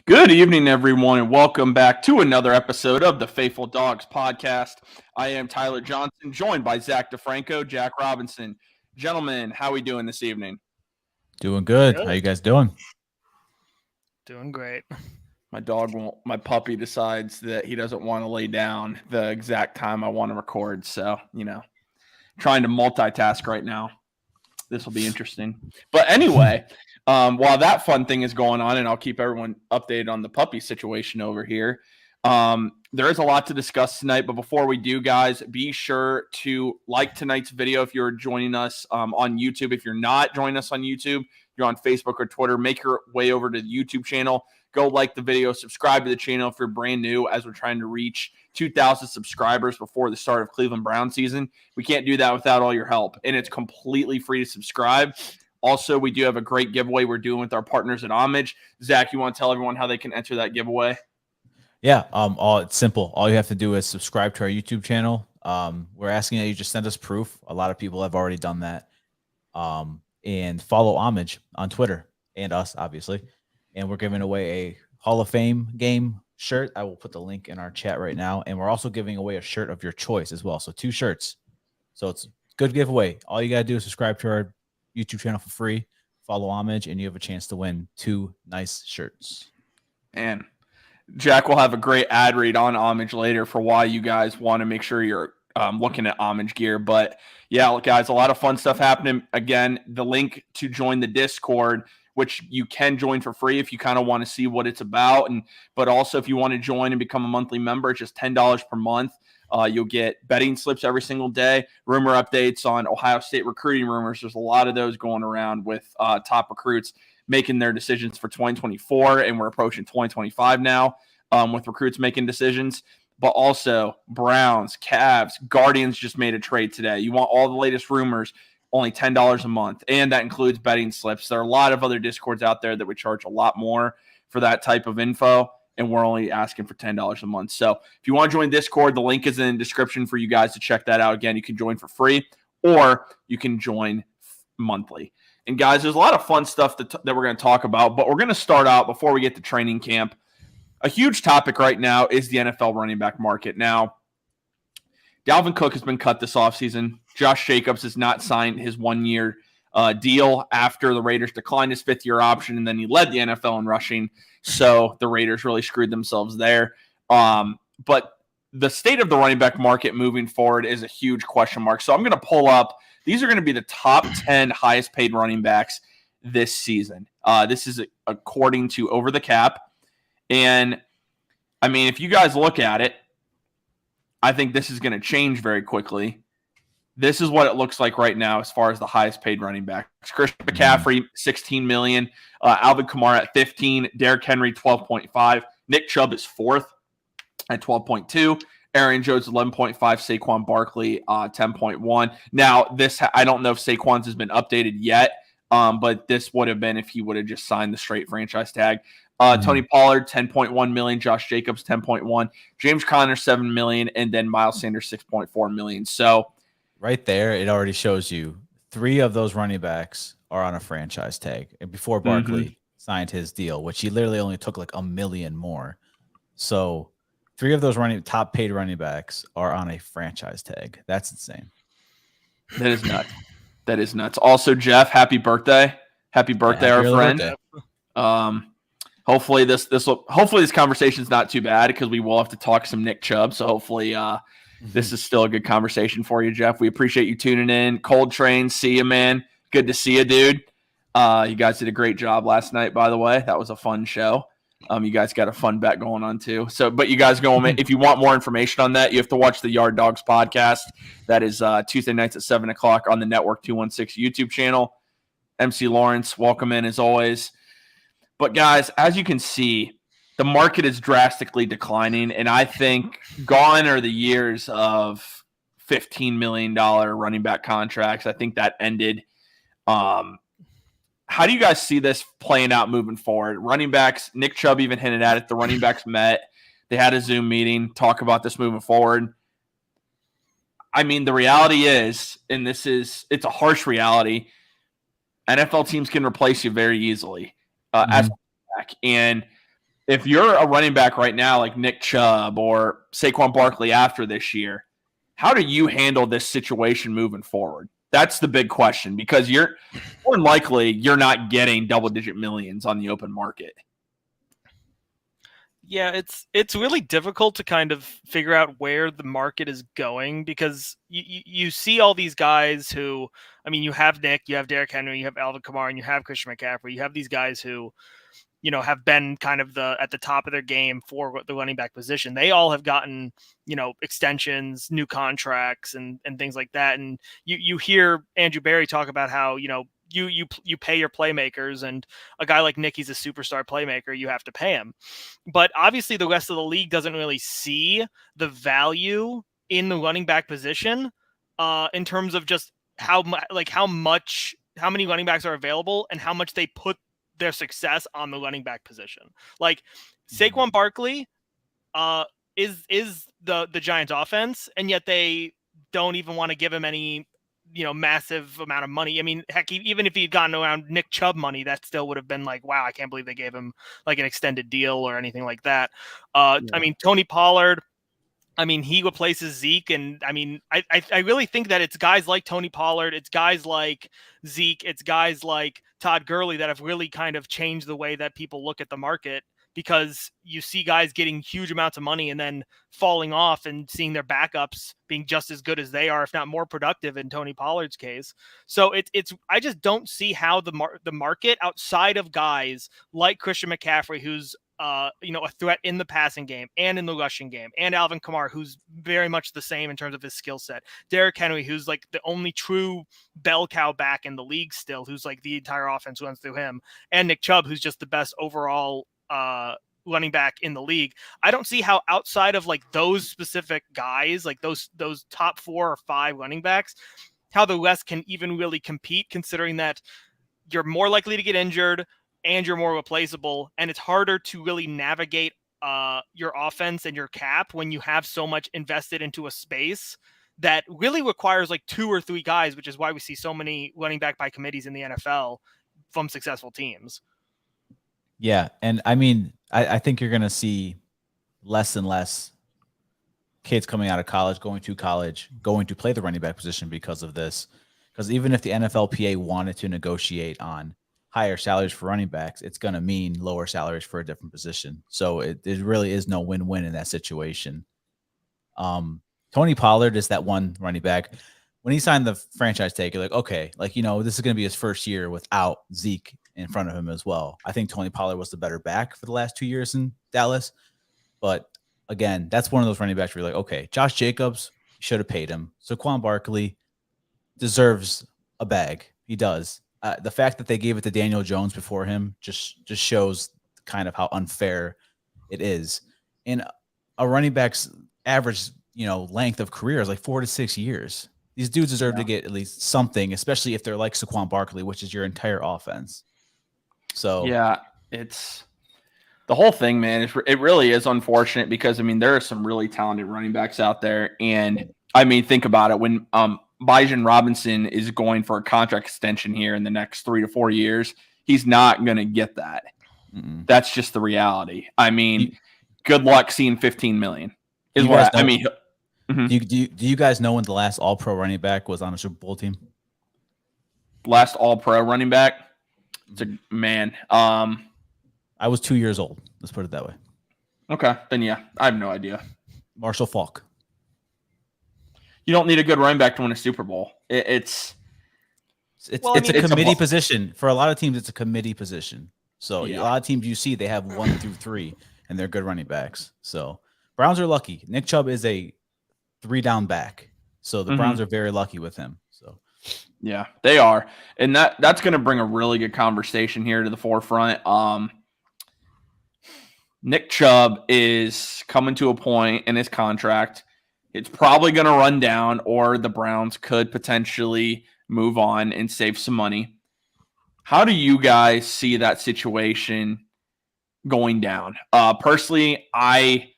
Good evening, everyone, and welcome back to another episode of the Faithful Dogs podcast. I am Tyler Johnson, joined by Zach DeFranco, Jack Robinson. Gentlemen, how are we doing this evening? Doing good. How you guys doing? Doing great. My puppy decides that he doesn't want to lay down the exact time I want to record. So, trying to multitask right now. This will be interesting. But anyway, while that fun thing is going on, and I'll keep everyone updated on the puppy situation over here, there is a lot to discuss tonight. But before we do, guys, be sure to like tonight's video if you're joining us on YouTube. If you're not joining us on YouTube, you're on Facebook or Twitter, make your way over to the YouTube channel. Go like the video, subscribe to the channel if you're brand new, as we're trying to reach 2,000 subscribers before the start of Cleveland Brown season. We can't do that without all your help, and it's completely free to subscribe. Also, we do have a great giveaway we're doing with our partners at Homage. Zach, you want to tell everyone how they can enter that giveaway? Yeah, it's simple. All you have to do is subscribe to our YouTube channel. We're asking that you just send us proof. A lot of people have already done that. And follow Homage on Twitter and us, obviously. And we're giving away a Hall of Fame game shirt. I will put the link in our chat right now. And we're also giving away a shirt of your choice as well. So 2 shirts. So it's a good giveaway. All you got to do is subscribe to our YouTube channel for free, follow Homage, and you have a chance to win 2 nice shirts. And Jack will have a great ad read on Homage later for why you guys want to make sure you're looking at Homage gear. But yeah, guys, a lot of fun stuff happening. Again, the link to join the Discord, which you can join for free if you kind of want to see what it's about. But also if you want to join and become a monthly member, it's just $10 per month. You'll get betting slips every single day, rumor updates on Ohio State recruiting rumors. There's a lot of those going around with top recruits making their decisions for 2024, and we're approaching 2025 now with recruits making decisions. But also Browns, Cavs, Guardians just made a trade today. You want all the latest rumors, only $10 a month, and that includes betting slips. There are a lot of other Discords out there that would charge a lot more for that type of info, and we're only asking for $10 a month. So if you want to join Discord, the link is in the description for you guys to check that out. Again, you can join for free, or you can join monthly. And guys, there's a lot of fun stuff that we're going to talk about, but we're going to start out before we get to training camp. A huge topic right now is the NFL running back market. Now, Dalvin Cook has been cut this offseason. Josh Jacobs has not signed his 1-year deal after the Raiders declined his 5th-year option, and then he led the NFL in rushing. So the Raiders really screwed themselves there. But the state of the running back market moving forward is a huge question mark. So I'm going to pull up. These are going to be the top 10 highest paid running backs this season. This is according to Over the Cap. And, I mean, if you guys look at it, I think this is going to change very quickly. This is what it looks like right now as far as the highest paid running backs. Christian McCaffrey, $16 million. Alvin Kamara at $15 million. Derrick Henry, $12.5 million. Nick Chubb is 4th at $12.2 million. Aaron Jones, $11.5 million. Saquon Barkley, $10.1 million. Now, this I don't know if Saquon's has been updated yet, but this would have been if he would have just signed the straight franchise tag. Tony Pollard, $10.1 million. Josh Jacobs, $10.1 million. James Conner, $7 million. And then Miles Sanders, $6.4 million. So right there, it already shows you 3 of those running backs are on a franchise tag. And before Barkley signed his deal, which he literally only took like $1 million more. So 3 of those top paid running backs are on a franchise tag. That's insane. That is nuts. That is nuts. Also, Jeff, happy birthday. Happy birthday, our friend. Birthday. Hopefully this conversation is not too bad because we will have to talk some Nick Chubb. So hopefully this is still a good conversation for you, Jeff. We appreciate you tuning in. Cold Train, see you, man. Good to see you, dude. You guys did a great job last night, by the way. That was a fun show. You guys got a fun bet going on too. So, but you guys go, if you want more information on that, you have to watch the Yard Dogs podcast. That is Tuesday nights at 7:00 on the Network 216 YouTube channel. MC Lawrence, welcome in as always. But guys, as you can see, the market is drastically declining, and I think gone are the years of $15 million running back contracts. I think that ended. How do you guys see this playing out moving forward? Running backs, Nick Chubb even hinted at it. The running backs met. They had a Zoom meeting, talk about this moving forward. I mean, the reality is, and it's a harsh reality, NFL teams can replace you very easily as a back. And if you're a running back right now, like Nick Chubb or Saquon Barkley after this year, how do you handle this situation moving forward? That's the big question, because you're more than likely you're not getting double-digit millions on the open market. Yeah, it's really difficult to kind of figure out where the market is going, because you see all these guys who, I mean, you have Nick, you have Derrick Henry, you have Alvin Kamara, and you have Christian McCaffrey. You have these guys who, have been kind of at the top of their game for the running back position. They all have gotten, extensions, new contracts, and things like that. And you hear Andrew Berry talk about how, you pay your playmakers, and a guy like Nick, he's a superstar playmaker. You have to pay him. But obviously the rest of the league doesn't really see the value in the running back position in terms of just how many running backs are available and how much they put their success on the running back position. Like Saquon Barkley is the Giants offense, and yet they don't even want to give him any massive amount of money. I mean, heck, even if he'd gotten around Nick Chubb money, that still would have been like, wow, I can't believe they gave him like an extended deal or anything like that. I mean, Tony Pollard, I mean, he replaces Zeke. And I mean, I really think that it's guys like Tony Pollard, it's guys like Zeke, it's guys like Todd Gurley that have really kind of changed the way that people look at the market, because you see guys getting huge amounts of money and then falling off and seeing their backups being just as good as they are, if not more productive in Tony Pollard's case. So it's I just don't see how the market outside of guys like Christian McCaffrey, who's a threat in the passing game and in the rushing game, and Alvin Kamara, who's very much the same in terms of his skill set. Derrick Henry, who's like the only true bell cow back in the league still, who's like the entire offense runs through him, and Nick Chubb, who's just the best overall running back in the league. I don't see how outside of like those specific guys, like those top 4 or 5 running backs, how the rest can even really compete, considering that you're more likely to get injured and you're more replaceable, and it's harder to really navigate your offense and your cap when you have so much invested into a space that really requires like 2 or 3 guys, which is why we see so many running back by committees in the NFL from successful teams. Yeah, and I mean, I think you're going to see less and less kids coming out of college, going to play the running back position because of this. Because even if the NFLPA wanted to negotiate on higher salaries for running backs, it's going to mean lower salaries for a different position. So it really is no win-win in that situation. Tony Pollard is that one running back. When he signed the franchise tag, you're like, okay, like, this is going to be his first year without Zeke in front of him as well. I think Tony Pollard was the better back for the last 2 years in Dallas. But again, that's one of those running backs where you're like, okay, Josh Jacobs, should have paid him. Saquon Barkley deserves a bag. He does. The fact that they gave it to Daniel Jones before him just shows kind of how unfair it is. And a running back's average, length of career is like 4 to 6 years. These dudes deserve to get at least something, especially if they're like Saquon Barkley, which is your entire offense. So yeah, it's the whole thing, man. It really is unfortunate, because I mean, there are some really talented running backs out there, and I mean, think about it. When Bijan Robinson is going for a contract extension here in the next 3 to 4 years, he's not going to get that. Mm-mm. That's just the reality. I mean, good luck seeing 15 million. Is You what guys I mean. Do you guys know when the last All-Pro running back was on a Super Bowl team? Last All-Pro running back. It's a man. I was 2 years old. Let's put it that way. Okay, then yeah, I have no idea. Marshall Faulk. You don't need a good running back to win a Super Bowl. It's a it's committee position. For a lot of teams, it's a committee position. So Yeah. a lot of teams you see, they have 1 through 3, and they're good running backs. So Browns are lucky. Nick Chubb is a 3-down back. So the Browns are very lucky with him. So yeah, they are. And that's going to bring a really good conversation here to the forefront. Nick Chubb is coming to a point in his contract. It's probably going to run down, or the Browns could potentially move on and save some money. How do you guys see that situation going down? Personally, I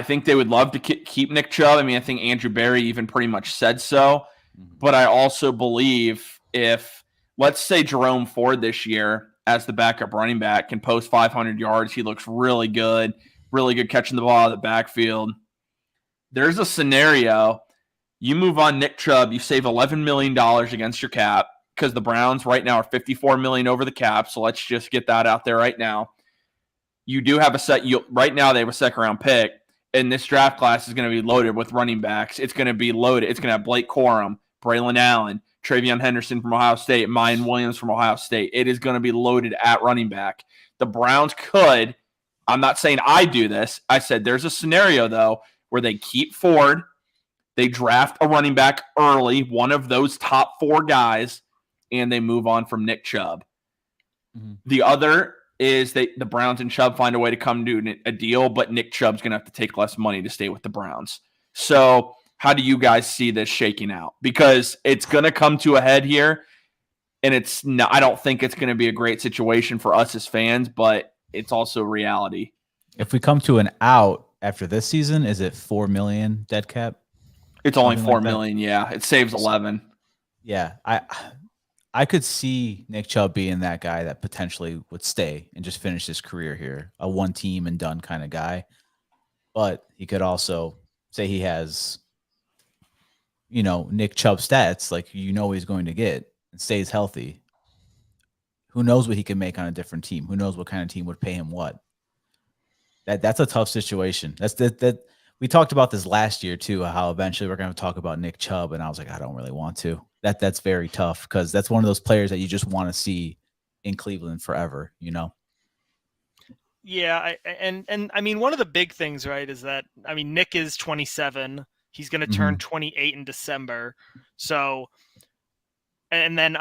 think they would love to keep Nick Chubb. I mean, I think Andrew Berry even pretty much said so. But I also believe if, let's say, Jerome Ford this year as the backup running back, can post 500 yards. He looks really good catching the ball out of the backfield. There's a scenario. You move on Nick Chubb, you save $11 million against your cap because the Browns right now are $54 million over the cap. So let's just get that out there right now. You do have right now they have a second-round pick, and this draft class is going to be loaded with running backs. It's going to be loaded. It's going to have Blake Corum, Braylon Allen, Travion Henderson from Ohio State, Mayan Williams from Ohio State. It is going to be loaded at running back. The Browns could, I'm not saying I do this. I said there's a scenario, though, where they keep Ford, they draft a running back early, one of those top 4 guys, and they move on from Nick Chubb. Mm-hmm. The other is the Browns and Chubb find a way to come to a deal, but Nick Chubb's going to have to take less money to stay with the Browns. So how do you guys see this shaking out? Because it's going to come to a head here, and I don't think it's going to be a great situation for us as fans, but it's also reality. If we come to an out after this season, is it $4 million dead cap? It's only $4 million. Yeah, it saves 11. Yeah, I could see Nick Chubb being that guy that potentially would stay and just finish his career here, a one team and done kind of guy. But he could also say he has, Nick Chubb stats, like he's going to get, and stays healthy. Who knows what he can make on a different team? Who knows what kind of team would pay him what? That's a tough situation. That we talked about this last year too, how eventually we're going to talk about Nick Chubb, and I was like, I don't really want to. That's very tough because that's one of those players that you just want to see in Cleveland forever, Yeah, and I mean, one of the big things, right, is that Nick is 27. He's going to turn 28 in December. So, and then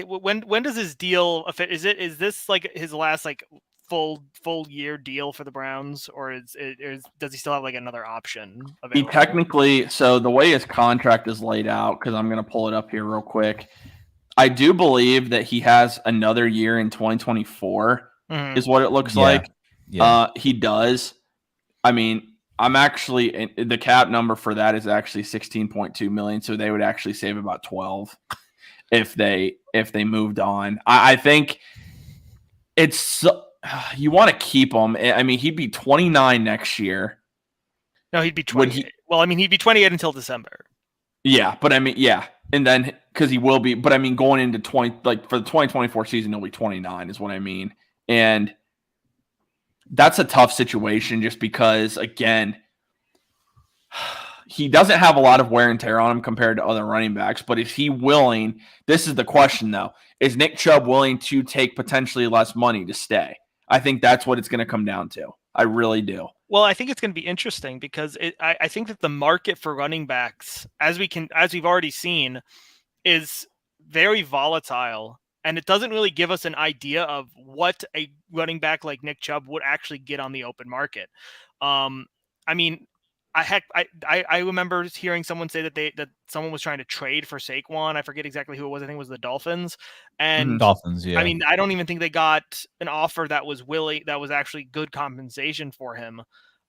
when does his deal? Is this like his last like full year deal for the Browns, or does he still have like another option available? He technically, so the way his contract is laid out, because I'm going to pull it up here real quick, I do believe that he has another year in 2024 is what it looks like. Yeah. He does. I mean, the cap number for that is actually 16.2 million. So they would actually save about 12 if they moved on. I think you want to keep him. I mean, he'd be 29 next year. No, he'd be 28. He'd be 28 until December. Yeah, but and then because he will be, but going into for the 2024 season, he'll be 29 is what I mean. And that's a tough situation just because, again, he doesn't have a lot of wear and tear on him compared to other running backs, but is he willing? This is the question, though. Is Nick Chubb willing to take potentially less money to stay? I think that's what it's going to come down to. I really do. Well, I think it's going to be interesting because I think that the market for running backs, as we've already seen, is very volatile, and it doesn't really give us an idea of what a running back like Nick Chubb would actually get on the open market. I remember hearing someone say that someone was trying to trade for Saquon. I forget exactly who it was. I think it was the Dolphins. And Dolphins, yeah. I don't even think they got an offer that was actually good compensation for him.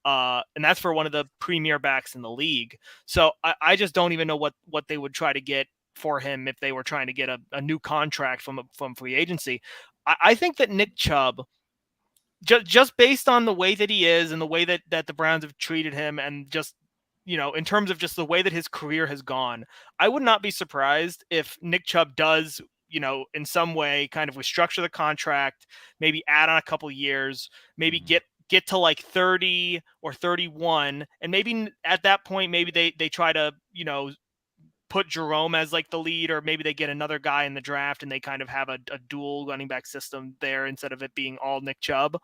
And that's for one of the premier backs in the league. So I just don't even know what they would try to get for him if they were trying to get a new contract from free agency. I think that Nick Chubb, just based on the way that he is and the way that the Browns have treated him, and just, in terms of just the way that his career has gone, I would not be surprised if Nick Chubb does, in some way kind of restructure the contract, maybe add on a couple years, maybe get to like 30 or 31. And maybe at that point, maybe they try to, put Jerome as like the lead, or maybe they get another guy in the draft and they kind of have a dual running back system there instead of it being all Nick Chubb.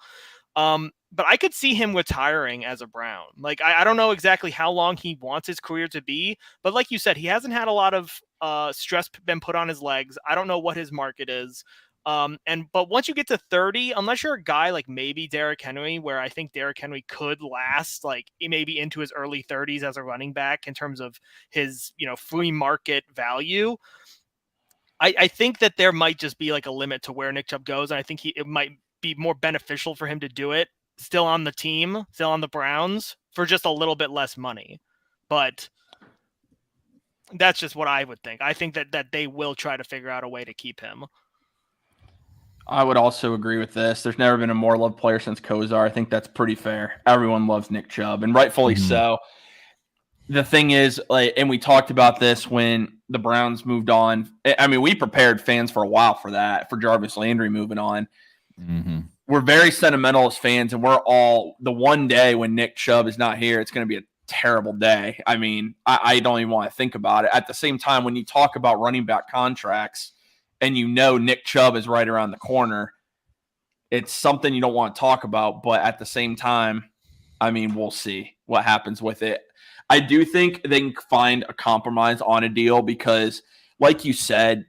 But I could see him retiring as a Brown. Like, I don't know exactly how long he wants his career to be, but like you said, he hasn't had a lot of stress been put on his legs. I don't know what his market is. But once you get to 30, unless you're a guy like maybe Derrick Henry, where I think Derrick Henry could last like maybe into his early 30s as a running back in terms of his, free market value, I think that there might just be like a limit to where Nick Chubb goes. And I think it might be more beneficial for him to do it still on the team, still on the Browns, for just a little bit less money. But that's just what I would think. I think that they will try to figure out a way to keep him. I would also agree with this. There's never been a more loved player since Kozar. I think that's pretty fair. Everyone loves Nick Chubb, and rightfully Mhm. so. The thing is, like, and we talked about this when the Browns moved on. I mean, we prepared fans for a while for that, for Jarvis Landry moving on. Mm-hmm. We're very sentimental as fans, and we're all the one day when Nick Chubb is not here, it's going to be a terrible day. I mean, I don't even want to think about it. At the same time, when you talk about running back contracts and you know Nick Chubb is right around the corner, it's something you don't want to talk about. But at the same time, I mean, we'll see what happens with it. I do think they can find a compromise on a deal because, like you said,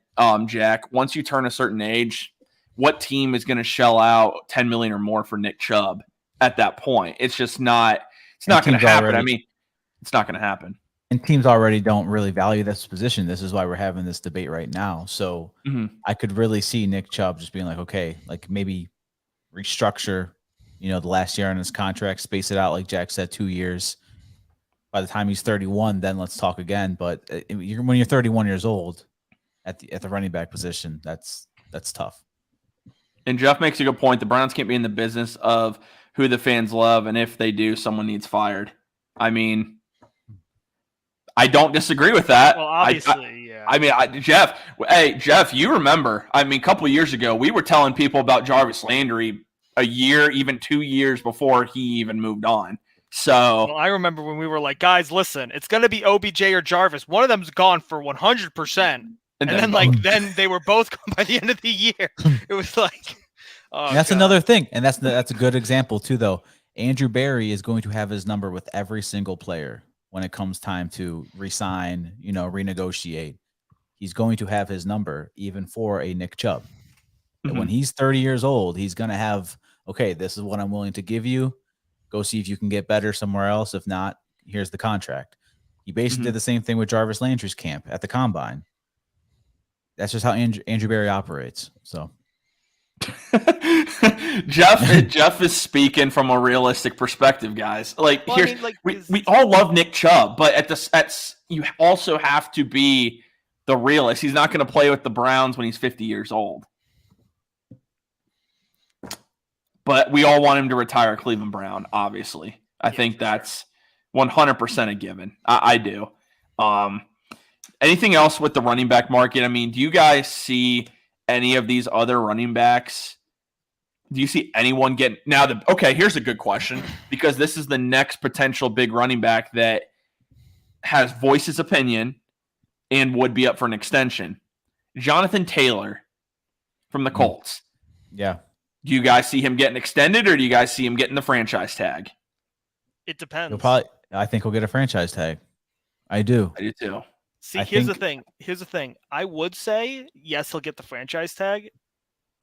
Jack, once you turn a certain age, what team is going to shell out 10 million or more for Nick Chubb at that point? It's just not. It's not going to happen. I mean, it's not going to happen. And teams already don't really value this position. This is why we're having this debate right now. So I could really see Nick Chubb just being like, okay, like maybe restructure, the last year on his contract, space it out, like Jack said, 2 years. By the time he's 31, then let's talk again. But when you're 31 years old at the running back position, that's tough. And Jeff makes a good point. The Browns can't be in the business of who the fans love, and if they do, someone needs fired. I mean, I don't disagree with that. Well, obviously, yeah. I mean, Jeff, you remember, I mean, a couple of years ago, we were telling people about Jarvis Landry a year, even 2 years before he even moved on. So I remember when we were like, guys, listen, it's going to be OBJ or Jarvis. One of them's gone for 100%. And then they were both gone by the end of the year. It was like, that's another thing. And that's a good example too, though. Andrew Berry is going to have his number with every single player when it comes time to resign, renegotiate. He's going to have his number even for a Nick Chubb. And when he's 30 years old, he's going to have, okay, this is what I'm willing to give you. Go see if you can get better somewhere else. If not, here's the contract. He basically did the same thing with Jarvis Landry's camp at the combine. That's just how Andrew Berry operates. So Jeff is speaking from a realistic perspective, guys. Like, we all love Nick Chubb, but you also have to be the realist. He's not going to play with the Browns when he's 50 years old. But we all want him to retire Cleveland Brown, obviously. I think that's 100% a given. I do. Anything else with the running back market? I mean, do you guys see any of these other running backs? Do you see anyone get now? Okay, here's a good question, because this is the next potential big running back that has voiced his opinion and would be up for an extension. Jonathan Taylor from the Colts. Yeah. Do you guys see him getting extended, or do you guys see him getting the franchise tag? It depends. I think he'll get a franchise tag. I do. I do too. See, here's the thing. I would say yes, he'll get the franchise tag,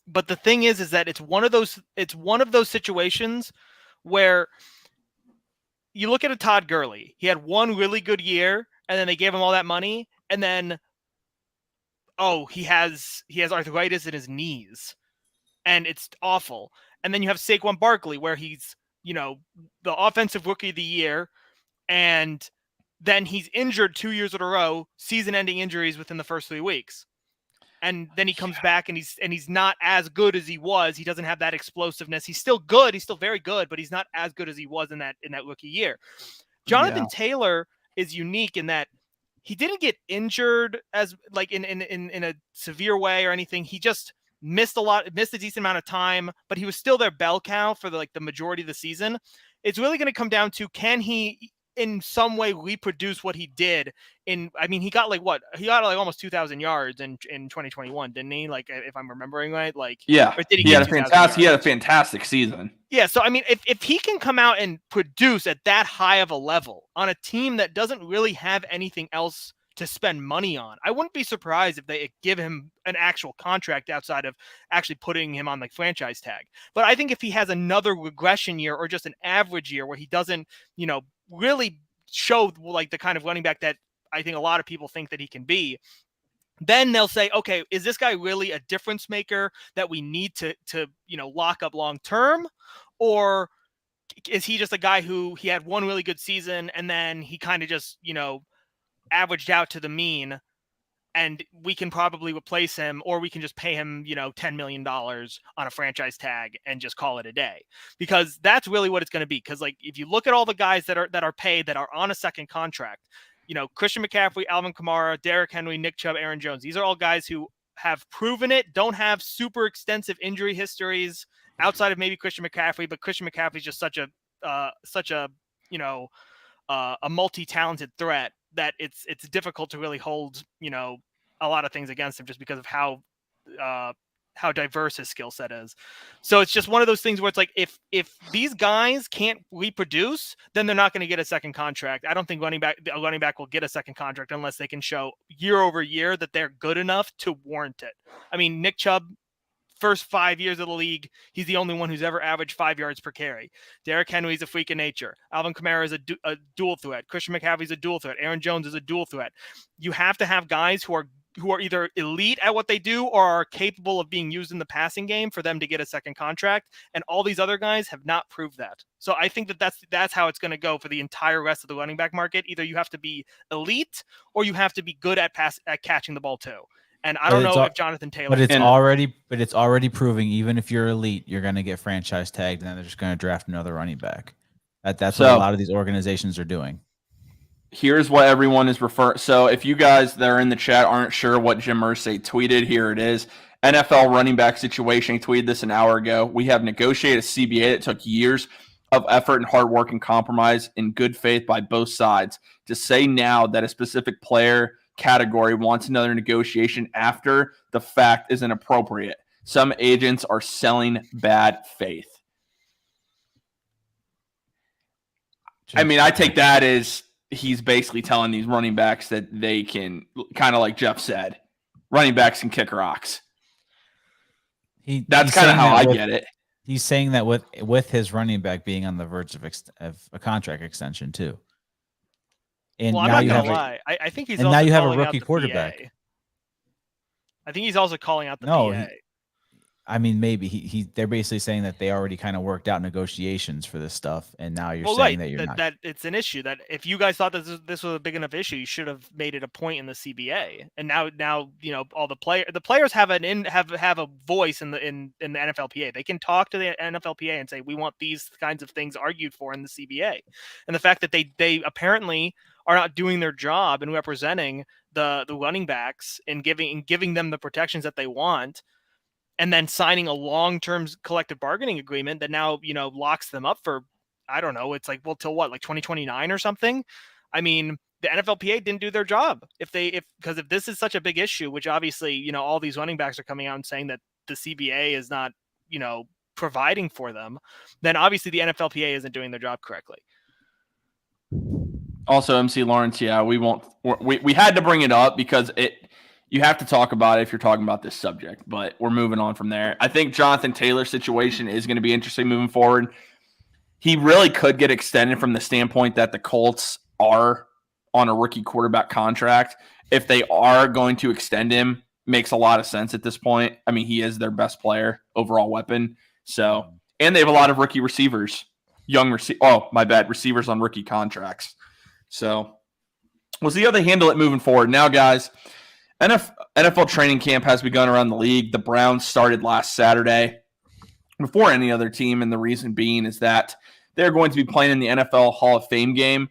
but the thing is that it's one of those situations where you look at a Todd Gurley. He had one really good year, and then they gave him all that money, and then he has arthritis in his knees. And it's awful. And then you have Saquon Barkley, where he's, the offensive rookie of the year, and then he's injured 2 years in a row, season-ending injuries within the first 3 weeks. And then he comes back and he's not as good as he was. He doesn't have that explosiveness. He's still good. He's still very good, but he's not as good as he was in that rookie year. Jonathan Taylor is unique in that he didn't get injured as like in a severe way or anything. He just missed a decent amount of time, but he was still their bell cow for the majority of the season. It's really going to come down to, can he in some way reproduce what he did he got almost 2,000 yards in 2021, didn't he? Like, if I'm remembering right, he had a fantastic season. Yeah. So, I mean, if he can come out and produce at that high of a level on a team that doesn't really have anything else to spend money on, I wouldn't be surprised if they give him an actual contract outside of actually putting him on the franchise tag. But I think if he has another regression year or just an average year where he doesn't, really show like the kind of running back that I think a lot of people think that he can be, then they'll say, okay, is this guy really a difference maker that we need to lock up long term? Or is he just a guy who he had one really good season and then he kind of just, averaged out to the mean and we can probably replace him, or we can just pay him, $10 million on a franchise tag and just call it a day, because that's really what it's going to be. Because like, if you look at all the guys that are paid, that are on a second contract, Christian McCaffrey, Alvin Kamara, Derrick Henry, Nick Chubb, Aaron Jones, these are all guys who have proven it, don't have super extensive injury histories outside of maybe Christian McCaffrey, but Christian McCaffrey is just such a a multi-talented threat that it's difficult to really hold, a lot of things against him, just because of how diverse his skill set is. So it's just one of those things where it's like, if these guys can't reproduce, then they're not going to get a second contract. I don't think a running back will get a second contract unless they can show year over year that they're good enough to warrant it. I mean, Nick Chubb, first 5 years of the league, he's the only one who's ever averaged 5 yards per carry. Derrick Henry's a freak of nature. Alvin Kamara is a dual threat. Christian McCaffrey's a dual threat. Aaron Jones is a dual threat. You have to have guys who are either elite at what they do or are capable of being used in the passing game for them to get a second contract. And all these other guys have not proved that. So I think that's how it's going to go for the entire rest of the running back market. Either you have to be elite or you have to be good at catching the ball too. And I don't know if Jonathan Taylor, but it's already proving, even if you're elite, you're going to get franchise tagged, and then they're just going to draft another running back. That's what a lot of these organizations are doing. Here's what everyone is referring. So if you guys that are in the chat aren't sure what Jim Irsay tweeted, here it is. NFL running back situation. He tweeted this an hour ago. We have negotiated a CBA that took years of effort and hard work and compromise in good faith by both sides. To say now that a specific player category wants another negotiation after the fact is inappropriate. Some agents are selling bad faith. I mean, I take that as he's basically telling these running backs that they can, kind of like Jeff said, running backs can kick rocks. That's kind of how I get it. He's saying that with his running back being on the verge of a contract extension too. And well, I'm not gonna lie. I think he's. And also now you have a calling rookie quarterback. PA. I think he's also calling out the PA. I mean, maybe they're basically saying that they already kind of worked out negotiations for this stuff, and now you're saying that you're not. That it's an issue. That if you guys thought that this was a big enough issue, you should have made it a point in the CBA. And now all the players have a voice in the NFLPA. They can talk to the NFLPA and say, we want these kinds of things argued for in the CBA. And the fact that they apparently are not doing their job in representing the running backs and giving them the protections that they want, and then signing a long-term collective bargaining agreement that now, locks them up for, I don't know, it's like, well, till what, like 2029 or something? I mean, the NFLPA didn't do their job. Because if this is such a big issue, which obviously, all these running backs are coming out and saying that the CBA is not, providing for them, then obviously the NFLPA isn't doing their job correctly. Also, MC Lawrence, yeah, we had to bring it up because you have to talk about it if you're talking about this subject, but we're moving on from there. I think Jonathan Taylor's situation is going to be interesting moving forward. He really could get extended from the standpoint that the Colts are on a rookie quarterback contract. If they are going to extend him, makes a lot of sense at this point. I mean, he is their best player, overall weapon. So, and they have a lot of rookie receivers, receivers on rookie contracts. So we'll see how they handle it moving forward. Now, guys, NFL training camp has begun around the league. The Browns started last Saturday before any other team, and the reason being is that they're going to be playing in the NFL Hall of Fame game.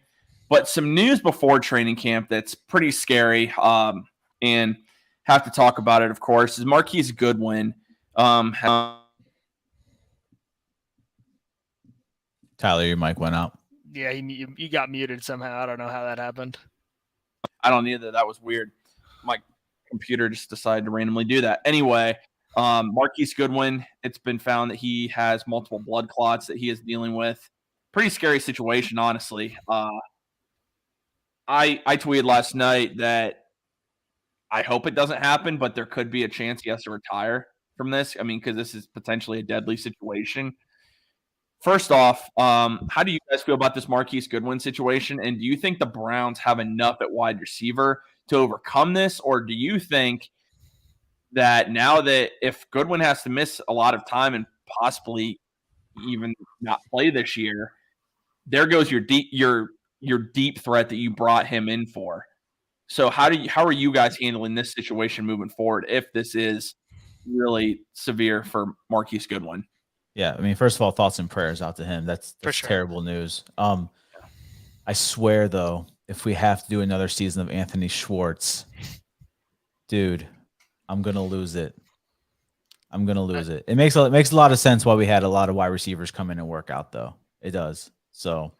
But some news before training camp that's pretty scary, and have to talk about it, of course, is Marquise Goodwin. Tyler, your mic went out. Yeah, you got muted somehow. I don't know how that happened. I don't either. That was weird. My computer just decided to randomly do that. Anyway, Marquise Goodwin, it's been found that he has multiple blood clots that he is dealing with. Pretty scary situation, honestly. I tweeted last night that I hope it doesn't happen, but there could be a chance he has to retire from this. I mean, because this is potentially a deadly situation. First off, how do you guys feel about this Marquise Goodwin situation? And do you think the Browns have enough at wide receiver to overcome this? Or do you think that now that if Goodwin has to miss a lot of time and possibly even not play this year, there goes your deep threat that you brought him in for? So how are you guys handling this situation moving forward if this is really severe for Marquise Goodwin? Yeah, I mean, first of all, thoughts and prayers out to him. That's For sure. terrible news. I swear though, if we have to do another season of Anthony Schwartz, dude, I'm gonna lose it. I'm gonna lose it. It makes a lot of sense why we had a lot of wide receivers come in and work out, though. It does. So,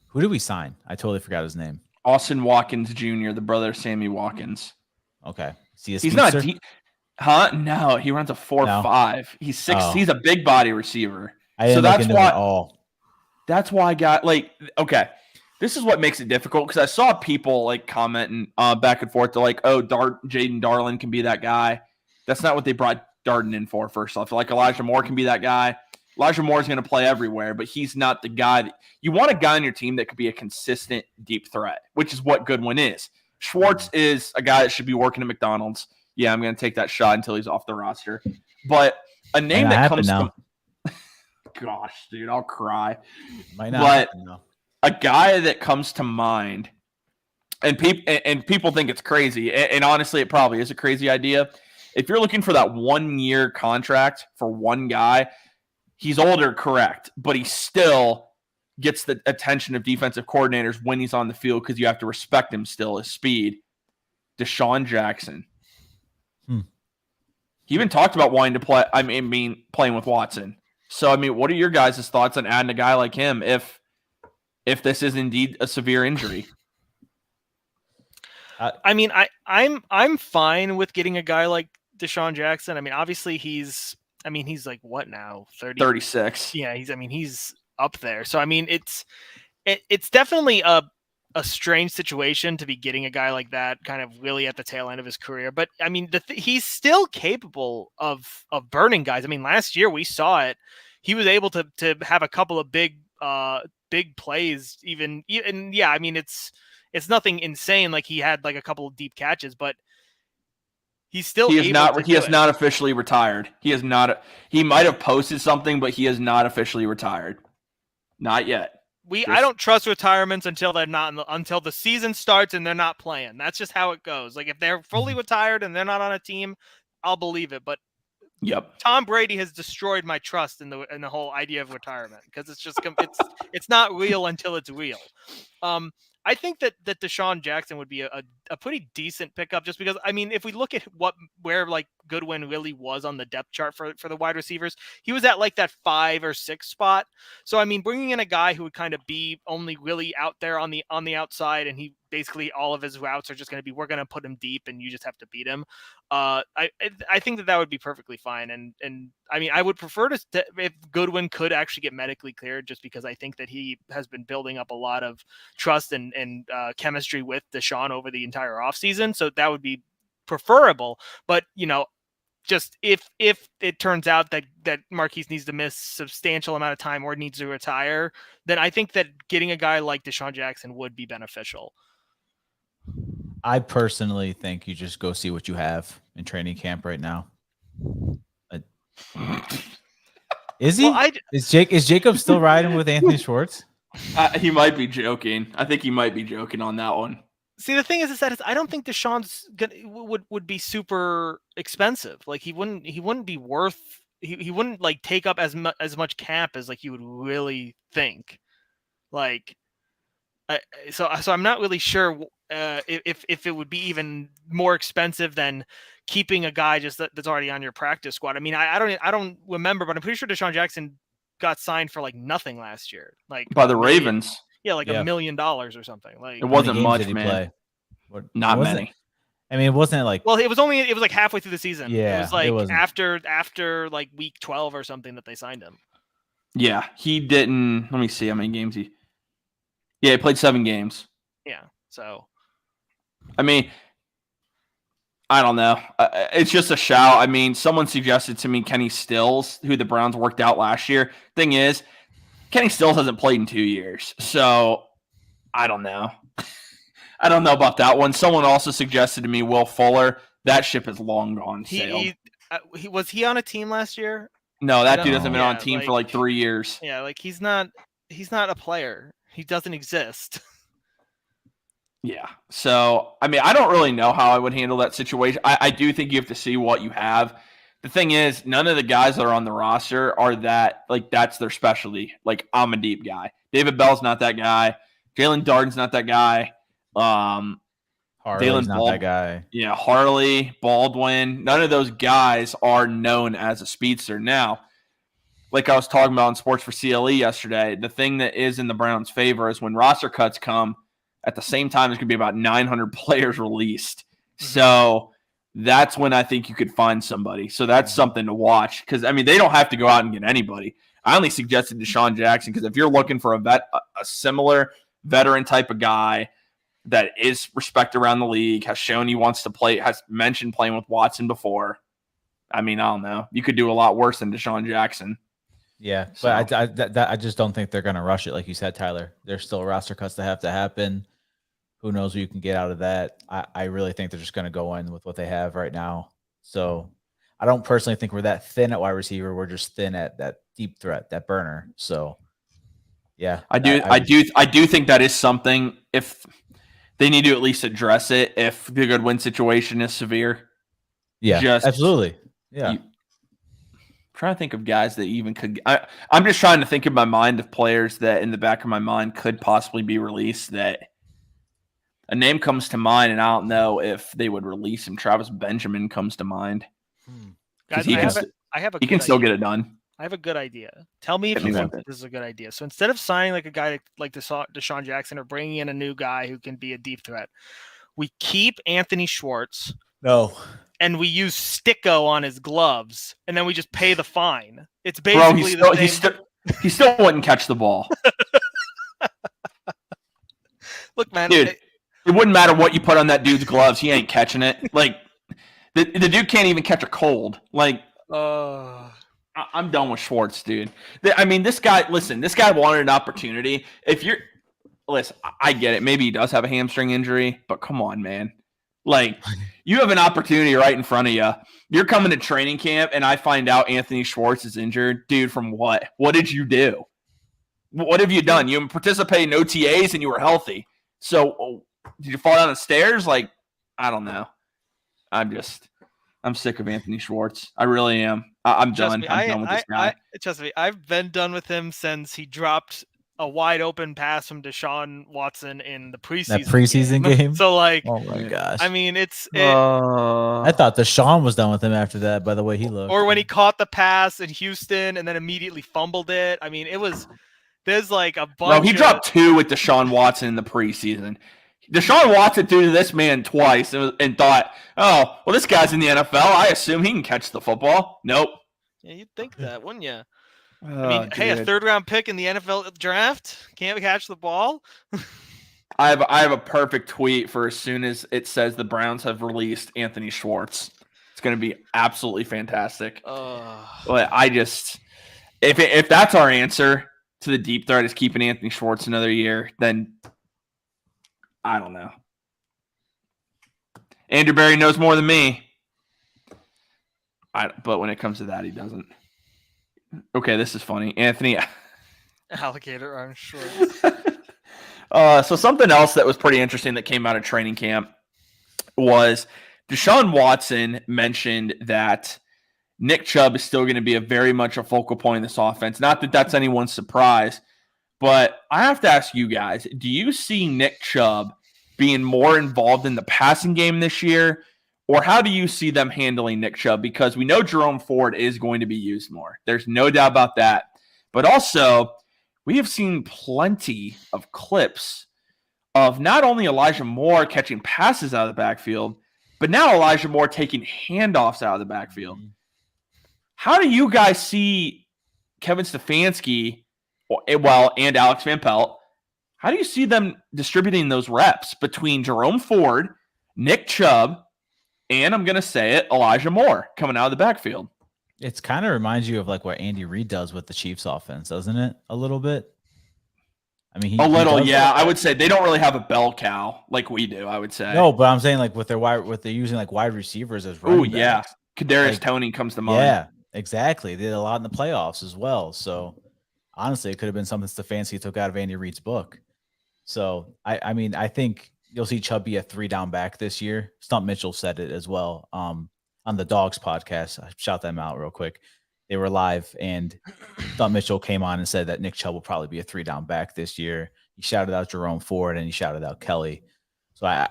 who did we sign? I totally forgot his name. Austin Watkins Jr., the brother of Sammy Watkins. Okay, he's not huh? No, he runs a 4.5. He's 6. Oh. He's a big body receiver. So that's why. That's why I got okay. This is what makes it difficult because I saw people like commenting back and forth. They're like, "Oh, Jaden Darlin can be that guy." That's not what they brought Darden in for. First off, like Elijah Moore can be that guy. Elijah Moore is going to play everywhere, but he's not the guy. You want a guy on your team that could be a consistent deep threat, which is what Goodwin is. Schwartz is a guy that should be working at McDonald's. Yeah, I'm going to take that shot until he's off the roster. But a name that comes to gosh, dude, I'll cry. Might not but happen, though. A guy that comes to mind, and people think it's crazy, and honestly, it probably is a crazy idea. If you're looking for that 1-year contract for one guy, he's older, correct, but he still gets the attention of defensive coordinators when he's on the field because you have to respect him still, his speed. Deshaun Jackson. He even talked about wanting to play. I mean, playing with Watson. So, I mean, what are your guys' thoughts on adding a guy like him if this is indeed a severe injury? I mean, I'm fine with getting a guy like Deshaun Jackson. I mean, obviously he's like what now? 36. Yeah, he's up there. So I mean, it's definitely a strange situation to be getting a guy like that kind of really at the tail end of his career. But I mean, he's still capable of burning guys. I mean, last year we saw it. He was able to have a couple of big plays even. Yeah, I mean, it's nothing insane. Like he had like a couple of deep catches, but he's still he has not officially retired. He is not. He might have posted something, but he is not officially retired. Not yet. I don't trust retirements until they're not until the season starts and they're not playing. That's just how it goes. Like if they're fully retired and they're not on a team, I'll believe it. But yep, Tom Brady has destroyed my trust in the whole idea of retirement because it's just it's not real until it's real. I think that Deshaun Jackson would be a pretty decent pickup just because, I mean, if we look at where like Goodwin really was on the depth chart for the wide receivers, he was at like that 5 or 6 spot. So, I mean, bringing in a guy who would kind of be only really out there on the outside, and he basically all of his routes are just going to be, we're going to put him deep and you just have to beat him. I think that would be perfectly fine. And I mean, I would prefer if Goodwin could actually get medically cleared, just because I think that he has been building up a lot of trust and chemistry with Deshaun over the entire offseason. So that would be preferable. But, you know, just if it turns out that Marquise needs to miss substantial amount of time or needs to retire, then I think that getting a guy like Deshaun Jackson would be beneficial. I personally think you just go see what you have in training camp right now. Is he? Well, is Jacob still riding with Anthony Schwartz? He might be joking. I think he might be joking on that one. See, the thing is that I don't think Deshaun's would be super expensive. Like he wouldn't be worth. He wouldn't like take up as much cap as like you would really think. Like, so I'm not really sure if it would be even more expensive than keeping a guy just that's already on your practice squad. I mean, I don't remember, but I'm pretty sure Deshaun Jackson got signed for like nothing last year, like by the Ravens. Yeah, like $1 million or something. Like it wasn't much, man. Not many. I mean, it wasn't like. Well, it was like halfway through the season. Yeah, it was like after like week 12 or something that they signed him. Yeah, he didn't. Let me see how many games he. Yeah, he played 7 games. Yeah, so. I mean, I don't know. It's just a shout. I mean, someone suggested to me Kenny Stills, who the Browns worked out last year. Thing is, Kenny Stills hasn't played in 2 years, so I don't know. I don't know about that one. Someone also suggested to me Will Fuller. That ship has long gone sailed. Was he on a team last year? No, that dude hasn't been on a team for like 3 years. Yeah, like he's not a player. He doesn't exist. Yeah. So, I mean, I don't really know how I would handle that situation. I do think you have to see what you have. The thing is, none of the guys that are on the roster are that, like, that's their specialty. Like, I'm a deep guy. David Bell's not that guy. Jalen Darden's not that guy. Harley's Dalen not that guy. Yeah, Harley, Baldwin. None of those guys are known as a speedster. Now, like I was talking about in Sports for CLE yesterday, the thing that is in the Browns' favor is when roster cuts come, at the same time, there's going to be about 900 players released. So that's when I think you could find somebody. So that's something to watch because, I mean, they don't have to go out and get anybody. I only suggested Deshaun Jackson because if you're looking for a similar veteran type of guy that is respected around the league, has shown he wants to play, has mentioned playing with Watson before, I mean, I don't know. You could do a lot worse than Deshaun Jackson. Yeah, but I just don't think they're going to rush it, like you said, Tyler. There's still roster cuts that have to happen. Who knows what you can get out of that? I really think they're just going to go in with what they have right now. So I don't personally think we're that thin at wide receiver. We're just thin at that deep threat, that burner. So yeah, I do think that is something. If they need to at least address it, if the good win situation is severe. Yeah, absolutely. Yeah. Trying to think of guys that even could. I'm just trying to think in my mind of players that in the back of my mind could possibly be released. That a name comes to mind, and I don't know if they would release him. Travis Benjamin comes to mind. Guys, he can still get it done. I have a good idea. Tell me if you think this is a good idea. So instead of signing like a guy like Deshaun Jackson or bringing in a new guy who can be a deep threat, we keep Anthony Schwartz. No. And we use Sticko on his gloves, and then we just pay the fine. It's basically he still wouldn't catch the ball. Look, man, dude, it wouldn't matter what you put on that dude's gloves. He ain't catching it. Like the dude can't even catch a cold. Like, I'm done with Schwartz, dude. I mean, this guy wanted an opportunity. Listen, I get it. Maybe he does have a hamstring injury, but come on, man. Like, you have an opportunity right in front of you. You're coming to training camp, and I find out Anthony Schwartz is injured. Dude, from what? What did you do? What have you done? You participated in OTAs, and you were healthy. So, did you fall down the stairs? Like, I don't know. I'm sick of Anthony Schwartz. I really am. I'm done. I'm done with this guy. Trust me, I've been done with him since he dropped a wide open pass from Deshaun Watson in the preseason game. So, like, oh my gosh. I mean, I thought Deshaun was done with him after that, by the way he looked. Or when he caught the pass in Houston and then immediately fumbled it. I mean, there's like a bunch. No, he dropped 2 with Deshaun Watson in the preseason. Deshaun Watson threw to this man twice and thought, oh, well, this guy's in the NFL. I assume he can catch the football. Nope. Yeah, you'd think that, wouldn't you? I mean, hey, a third-round pick in the NFL draft can't catch the ball. I have a perfect tweet for as soon as it says the Browns have released Anthony Schwartz. It's going to be absolutely fantastic. But if that's our answer to the deep threat is keeping Anthony Schwartz another year, then I don't know. Andrew Berry knows more than me. But when it comes to that, he doesn't. Okay, this is funny. Anthony. Alligator arm Schwartz. So something else that was pretty interesting that came out of training camp was Deshaun Watson mentioned that Nick Chubb is still going to be very much a focal point in this offense. Not that that's anyone's surprise, but I have to ask you guys, do you see Nick Chubb being more involved in the passing game this year? Or how do you see them handling Nick Chubb? Because we know Jerome Ford is going to be used more. There's no doubt about that. But also, we have seen plenty of clips of not only Elijah Moore catching passes out of the backfield, but now Elijah Moore taking handoffs out of the backfield. How do you guys see Kevin Stefanski and Alex Van Pelt? How do you see them distributing those reps between Jerome Ford, Nick Chubb, and I'm going to say it, Elijah Moore coming out of the backfield? It's kind of reminds you of like what Andy Reid does with the Chiefs offense, doesn't it? A little bit. I mean, yeah. I would say they don't really have a bell cow like we do. I would say no, but I'm saying like with they're using like wide receivers as running backs. Yeah, Kadarius Toney comes to mind. Yeah, exactly. They did a lot in the playoffs as well. So honestly, it could have been something Stefanski took out of Andy Reid's book. So I mean, I think you'll see Chubb be a 3-down back this year. Stump Mitchell said it as well on the Dogs podcast. I shout them out real quick. They were live, and Stump Mitchell came on and said that Nick Chubb will probably be a 3-down back this year. He shouted out Jerome Ford and he shouted out Kelly. So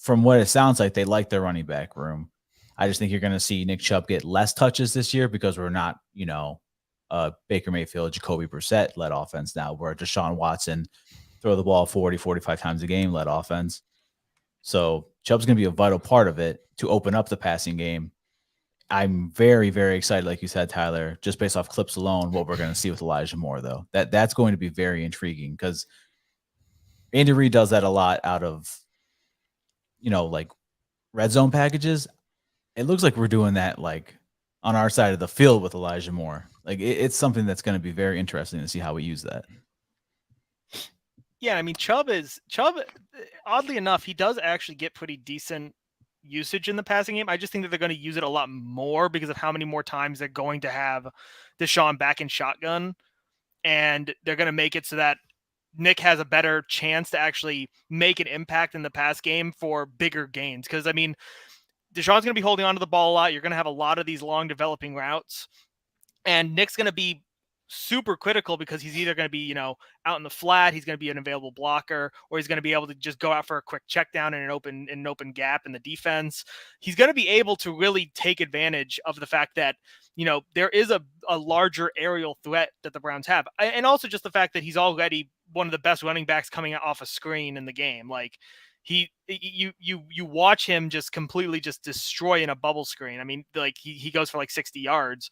from what it sounds like, they like their running back room. I just think you're going to see Nick Chubb get less touches this year because we're not, Baker Mayfield, Jacoby Brissett led offense now. We're Deshaun Watson throw the ball 40, 45 times a game led offense. So Chubb's going to be a vital part of it to open up the passing game. I'm very, very excited, like you said, Tyler, just based off clips alone, what we're going to see with Elijah Moore, though. That's going to be very intriguing because Andy Reid does that a lot out of, like red zone packages. It looks like we're doing that like on our side of the field with Elijah Moore. Like it's something that's going to be very interesting to see how we use that. Yeah, I mean, Chubb, oddly enough, he does actually get pretty decent usage in the passing game. I just think that they're going to use it a lot more because of how many more times they're going to have Deshaun back in shotgun, and they're going to make it so that Nick has a better chance to actually make an impact in the pass game for bigger gains. Because, I mean, Deshaun's going to be holding onto the ball a lot. You're going to have a lot of these long developing routes, and Nick's going to be super critical because he's either going to be, out in the flat, he's going to be an available blocker, or he's going to be able to just go out for a quick check down in an open gap in the defense. He's going to be able to really take advantage of the fact that, there is a larger aerial threat that the Browns have. And also just the fact that he's already one of the best running backs coming off a screen in the game. Like you watch him just completely just destroy in a bubble screen. I mean, like he goes for like 60 yards.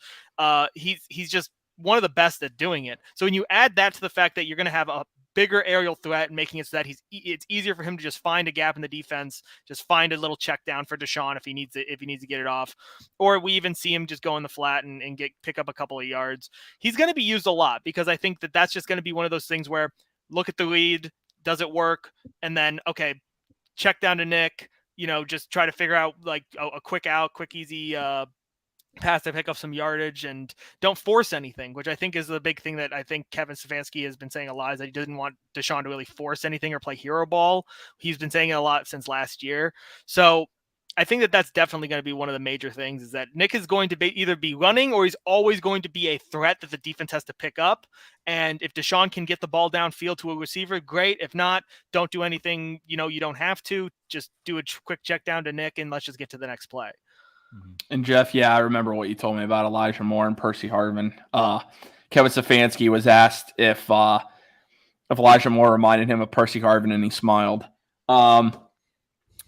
He's just one of the best at doing it. So when you add that to the fact that you're going to have a bigger aerial threat and making it so that it's easier for him to just find a gap in the defense, just find a little check down for Deshaun if he needs to get it off, or we even see him just go in the flat and pick up a couple of yards. He's going to be used a lot because I think that that's just going to be one of those things where look at the lead, does it work? And then, okay, check down to Nick, just try to figure out like a quick easy pass to pick up some yardage and don't force anything, which I think is the big thing that I think Kevin Stefanski has been saying a lot, is that he didn't want Deshaun to really force anything or play hero ball. He's been saying it a lot since last year. So I think that that's definitely going to be one of the major things, is that Nick is going to either be running or he's always going to be a threat that the defense has to pick up. And if Deshaun can get the ball downfield to a receiver, great. If not, don't do anything. You don't have to. Just do a quick check down to Nick and let's just get to the next play. And Jeff, yeah, I remember what you told me about Elijah Moore and Percy Harvin. Kevin Stefanski was asked if Elijah Moore reminded him of Percy Harvin, and he smiled.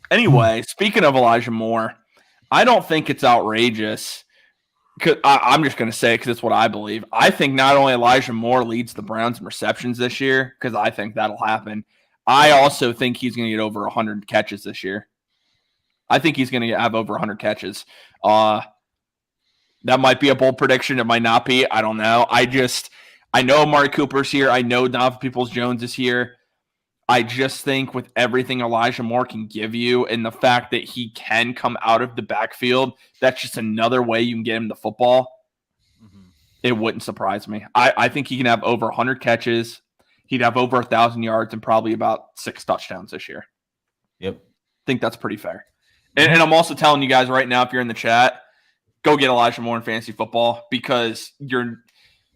Anyway, speaking of Elijah Moore, I don't think it's outrageous. I'm just going to say it because it's what I believe. I think not only Elijah Moore leads the Browns in receptions this year, because I think that'll happen, I also think he's going to get over 100 catches this year. I think he's going to have over 100 catches. That might be a bold prediction. It might not be. I don't know. I know Amari Cooper's here. I know Donovan Peoples-Jones is here. I just think with everything Elijah Moore can give you and the fact that he can come out of the backfield, that's just another way you can get him the football. Mm-hmm. It wouldn't surprise me. I think he can have over 100 catches. He'd have over 1,000 yards and probably about 6 touchdowns this year. Yep. I think that's pretty fair. And I'm also telling you guys right now, if you're in the chat, go get Elijah Moore in fantasy football because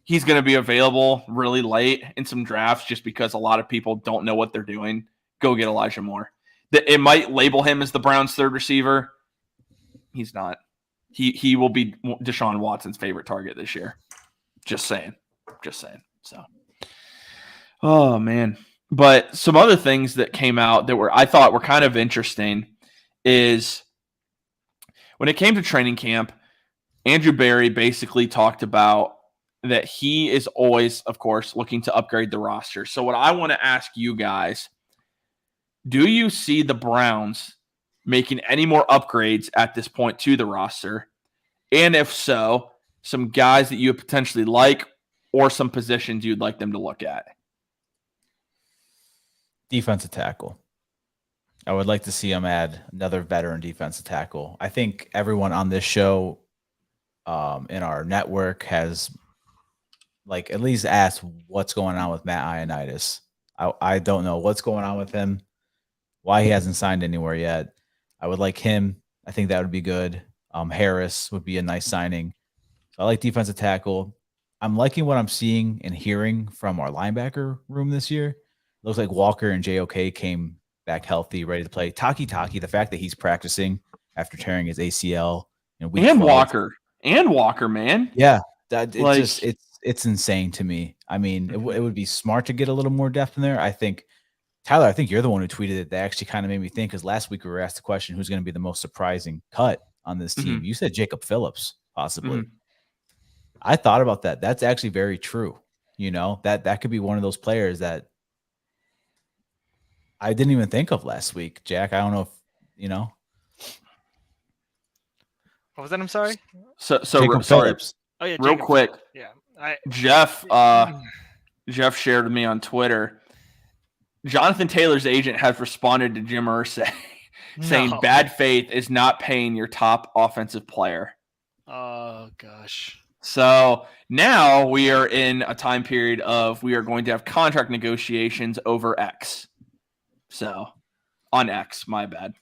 he's going to be available really late in some drafts just because a lot of people don't know what they're doing. Go get Elijah Moore. It might label him as the Browns' third receiver. He's not. He will be Deshaun Watson's favorite target this year. Just saying. So, oh, man. But some other things that came out that I thought were kind of interesting is when it came to training camp, Andrew Berry basically talked about that he is always, of course, looking to upgrade the roster. So what I want to ask you guys, do you see the Browns making any more upgrades at this point to the roster? And if so, some guys that you potentially like or some positions you'd like them to look at? Defensive tackle. I would like to see him add another veteran defensive tackle. I think everyone on this show in our network has at least asked what's going on with Matt Ioannidis. I don't know what's going on with him. why he hasn't signed anywhere yet. I would like him. I think that would be good. Harris would be a nice signing. So I like defensive tackle. I'm liking what I'm seeing and hearing from our linebacker room this year. Looks like Walker and JOK came back healthy, ready to play. Taki, the fact that he's practicing after tearing his ACL in week And 12. Walker, man. Yeah, that Like- it's insane to me. I mean, it would be smart to get a little more depth in there. I think, Tyler, I think you're the one who tweeted it. That actually kind of made me think, because last week we were asked the question, who's going to be the most surprising cut on this team? You said Jacob Phillips, possibly. I thought about that. That's actually very true. You know, that could be one of those players that I didn't even think of last week, Jack. I don't know if, you know. What was that? I'm sorry. Jacob Sorry. Phillips. Oh yeah, Real Jacob quick. Phillips. Yeah, Jeff shared with me on Twitter. Jonathan Taylor's agent has responded to Jim Irsay saying No. bad faith is not paying your top offensive player. Oh gosh. So now we are in a time period of we are going to have contract negotiations over X. So on X, my bad.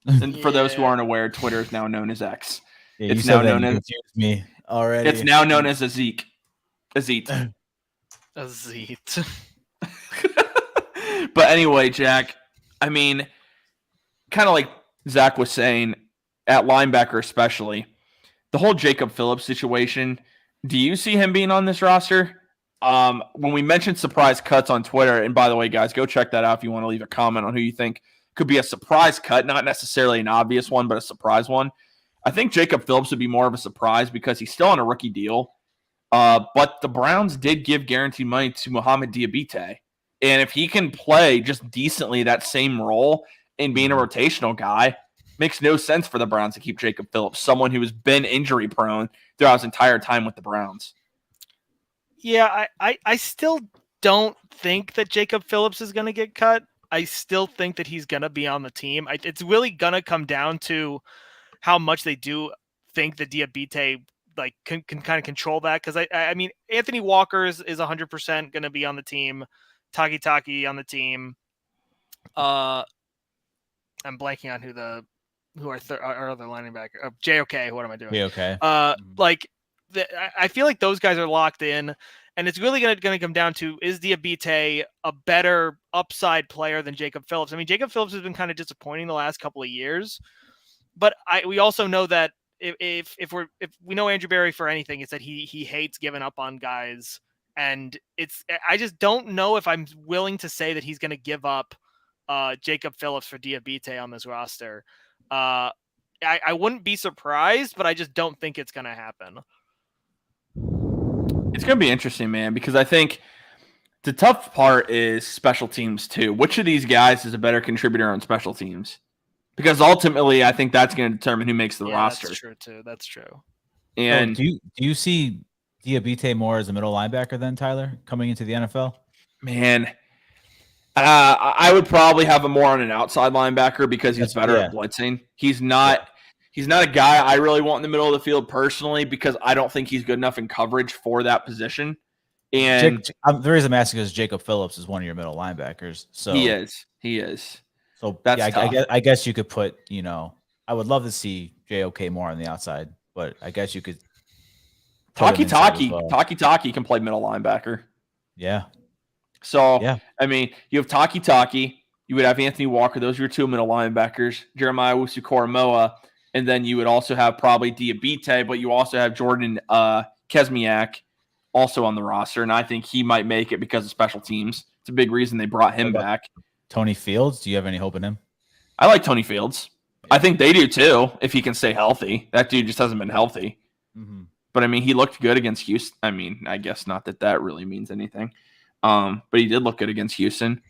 And for those who Yeah. aren't aware, Twitter is now known as X. Yeah, It's you said now that known and you as- confused me already. It's now known as Azit. Azit. But anyway, Jack, I mean, kind of like Zach was saying, at linebacker especially, the whole Jacob Phillips situation, do you see him being on this roster? When we mentioned surprise cuts on Twitter, and by the way, guys, go check that out if you want to leave a comment on who you think could be a surprise cut, not necessarily an obvious one, but a surprise one. I think Jacob Phillips would be more of a surprise because he's still on a rookie deal. But the Browns did give guaranteed money to Mohamed Diabate. And if he can play just decently that same role in being a rotational guy, makes no sense for the Browns to keep Jacob Phillips, someone who has been injury prone throughout his entire time with the Browns. Yeah, I still don't think that Jacob Phillips is going to get cut. I still think that he's going to be on the team. It's really going to come down to how much they do think that Diabate like can kind of control that. Because I mean, Anthony Walker is 100% going to be on the team. Taki on the team. I'm blanking on who our other linebacker. JOK. What am I doing? Yeah, okay. Like I feel like those guys are locked in, and it's really going to come down to, is Diabate a better upside player than Jacob Phillips? I mean, Jacob Phillips has been kind of disappointing the last couple of years, but we also know that if we know Andrew Berry for anything, it's that he hates giving up on guys, and I just don't know if I'm willing to say that he's going to give up Jacob Phillips for Diabate on this roster. I wouldn't be surprised, but I just don't think it's going to happen. It's going to be interesting, man, because I think the tough part is special teams too. Which of these guys is a better contributor on special teams? Because ultimately, I think that's going to determine who makes the roster. That's true too. That's true. And do you see Diabate more as a middle linebacker then, Tyler, coming into the NFL? man, I would probably have him more on an outside linebacker because he's better at blitzing. He's not a guy I really want in the middle of the field personally because I don't think he's good enough in coverage for that position. And the reason I'm asking is Jacob Phillips is one of your middle linebackers. So he is. So that's I guess you could put, I would love to see JOK more on the outside, but I guess you could. Taki can play middle linebacker. Yeah. So, yeah. I mean, you have Taki, you would have Anthony Walker. Those are your two middle linebackers, Jeremiah Owusu-Koramoah, and then you would also have probably Diabate, but you also have Jordan Kesmiak also on the roster, and I think he might make it because of special teams. It's a big reason they brought him back. Tony Fields, do you have any hope in him? I like Tony Fields. Yeah. I think they do too, if he can stay healthy. That dude just hasn't been healthy. Mm-hmm. But, I mean, he looked good against Houston. I mean, I guess not that really means anything. But he did look good against Houston.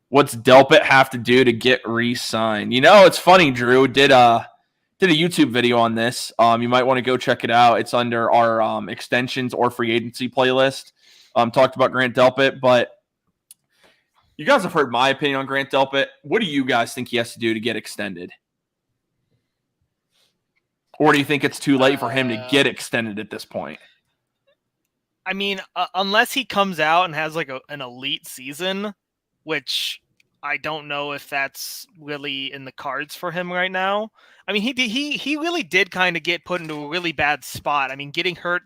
What's Delpit have to do to get re-signed? It's funny, Drew did a YouTube video on this. You might want to go check it out. It's under our extensions or free agency playlist. Talked about Grant Delpit, but you guys have heard my opinion on Grant Delpit. What do you guys think he has to do to get extended? Or do you think it's too late for him to get extended at this point? I mean, unless he comes out and has like an elite season, which I don't know if that's really in the cards for him right now. I mean, he really did kind of get put into a really bad spot. I mean, getting hurt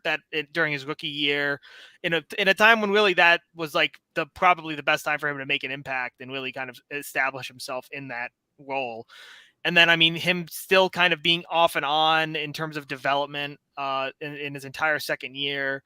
during his rookie year, in a time when really that was like probably the best time for him to make an impact and really kind of establish himself in that role. And then, I mean, him still kind of being off and on in terms of development in his entire second year.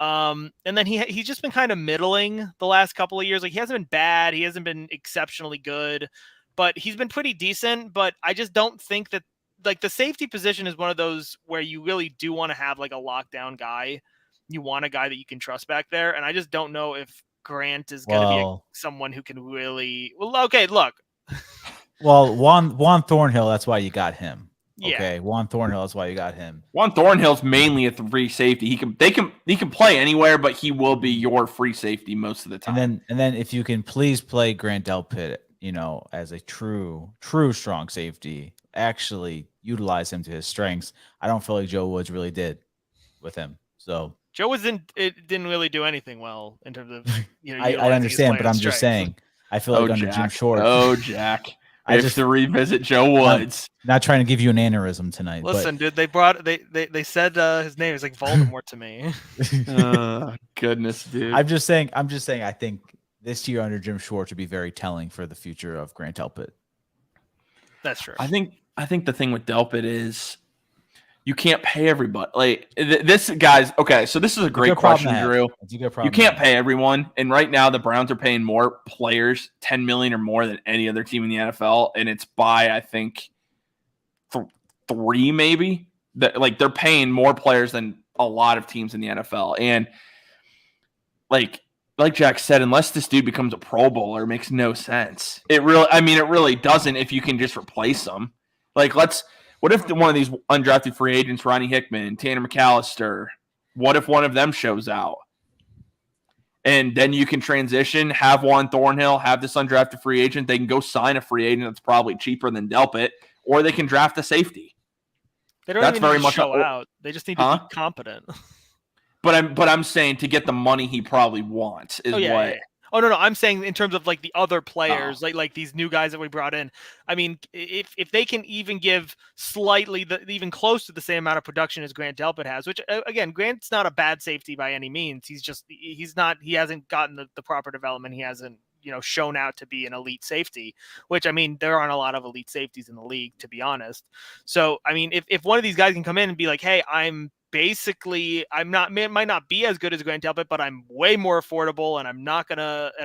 And then he's just been kind of middling the last couple of years. Like, he hasn't been bad. He hasn't been exceptionally good, but he's been pretty decent. But I just don't think that, like, the safety position is one of those where you really do want to have like a lockdown guy. You want a guy that you can trust back there. And I just don't know if Grant is going to be someone who can really, okay, look. Well, Juan Thornhill, that's why you got him. Yeah. Okay, Juan Thornhill, that's why you got him. Juan Thornhill's mainly a free safety. He can play anywhere, but he will be your free safety most of the time. And then if you can please play Grant Delpit, as a true strong safety, actually utilize him to his strengths. I don't feel like Joe Woods really did with him. So Joe Woods didn't really do anything well in terms of I understand, but I'm just saying. I feel like under Jack. Jim Short. Oh, Jack. I just to revisit Joe Woods. Not trying to give you an aneurysm tonight. Listen, dude, they said his name is like Voldemort to me. Goodness, dude. I'm just saying. I think this year under Jim Schwartz would be very telling for the future of Grant Delpit. That's true. I think the thing with Delpit is you can't pay everybody. Like this, guys. Okay, so this is a great question, Drew. You can't pay everyone, and right now the Browns are paying more players, $10 million or more, than any other team in the NFL, and it's by I think 3 maybe. Like they're paying more players than a lot of teams in the NFL, and like Jack said, unless this dude becomes a Pro Bowler, it makes no sense. It really doesn't. If you can just replace them, like what if one of these undrafted free agents, Ronnie Hickman, Tanner McAllister, what if one of them shows out? And then you can transition, have Juan Thornhill, have this undrafted free agent. They can go sign a free agent that's probably cheaper than Delpit, or they can draft a safety. They don't even need to show out. They just need to be competent. But I'm saying to get the money he probably wants is what. Yeah. Oh no, I'm saying in terms of like the other players, like these new guys that we brought in. I mean, if they can even give slightly even close to the same amount of production as Grant Delpit has, which again, Grant's not a bad safety by any means. He hasn't gotten the proper development. He hasn't shown out to be an elite safety, which I mean, there aren't a lot of elite safeties in the league, to be honest. So I mean, if one of these guys can come in and be like, hey, might not be as good as Grant Delpit, but I'm way more affordable, and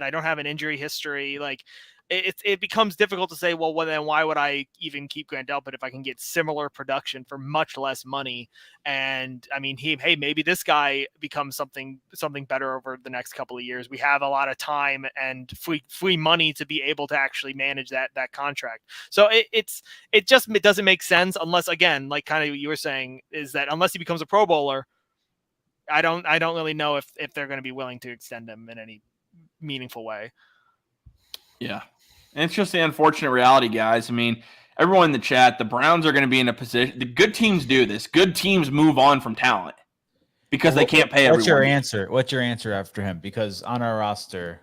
I don't have an injury history. Like it becomes difficult to say, well, then why would I even keep Grant Delpit if I can get similar production for much less money? And I mean, maybe this guy becomes something better over the next couple of years. We have a lot of time and free money to be able to actually manage that contract. So it doesn't make sense unless, again, like kind of you were saying, is that unless he becomes a Pro Bowler, I don't really know if they're going to be willing to extend him in any meaningful way. Yeah. And it's just the unfortunate reality, guys. I mean, everyone in the chat, the Browns are going to be in a position. The good teams do this. Good teams move on from talent because they can't pay everyone. What's your answer after him? Because on our roster,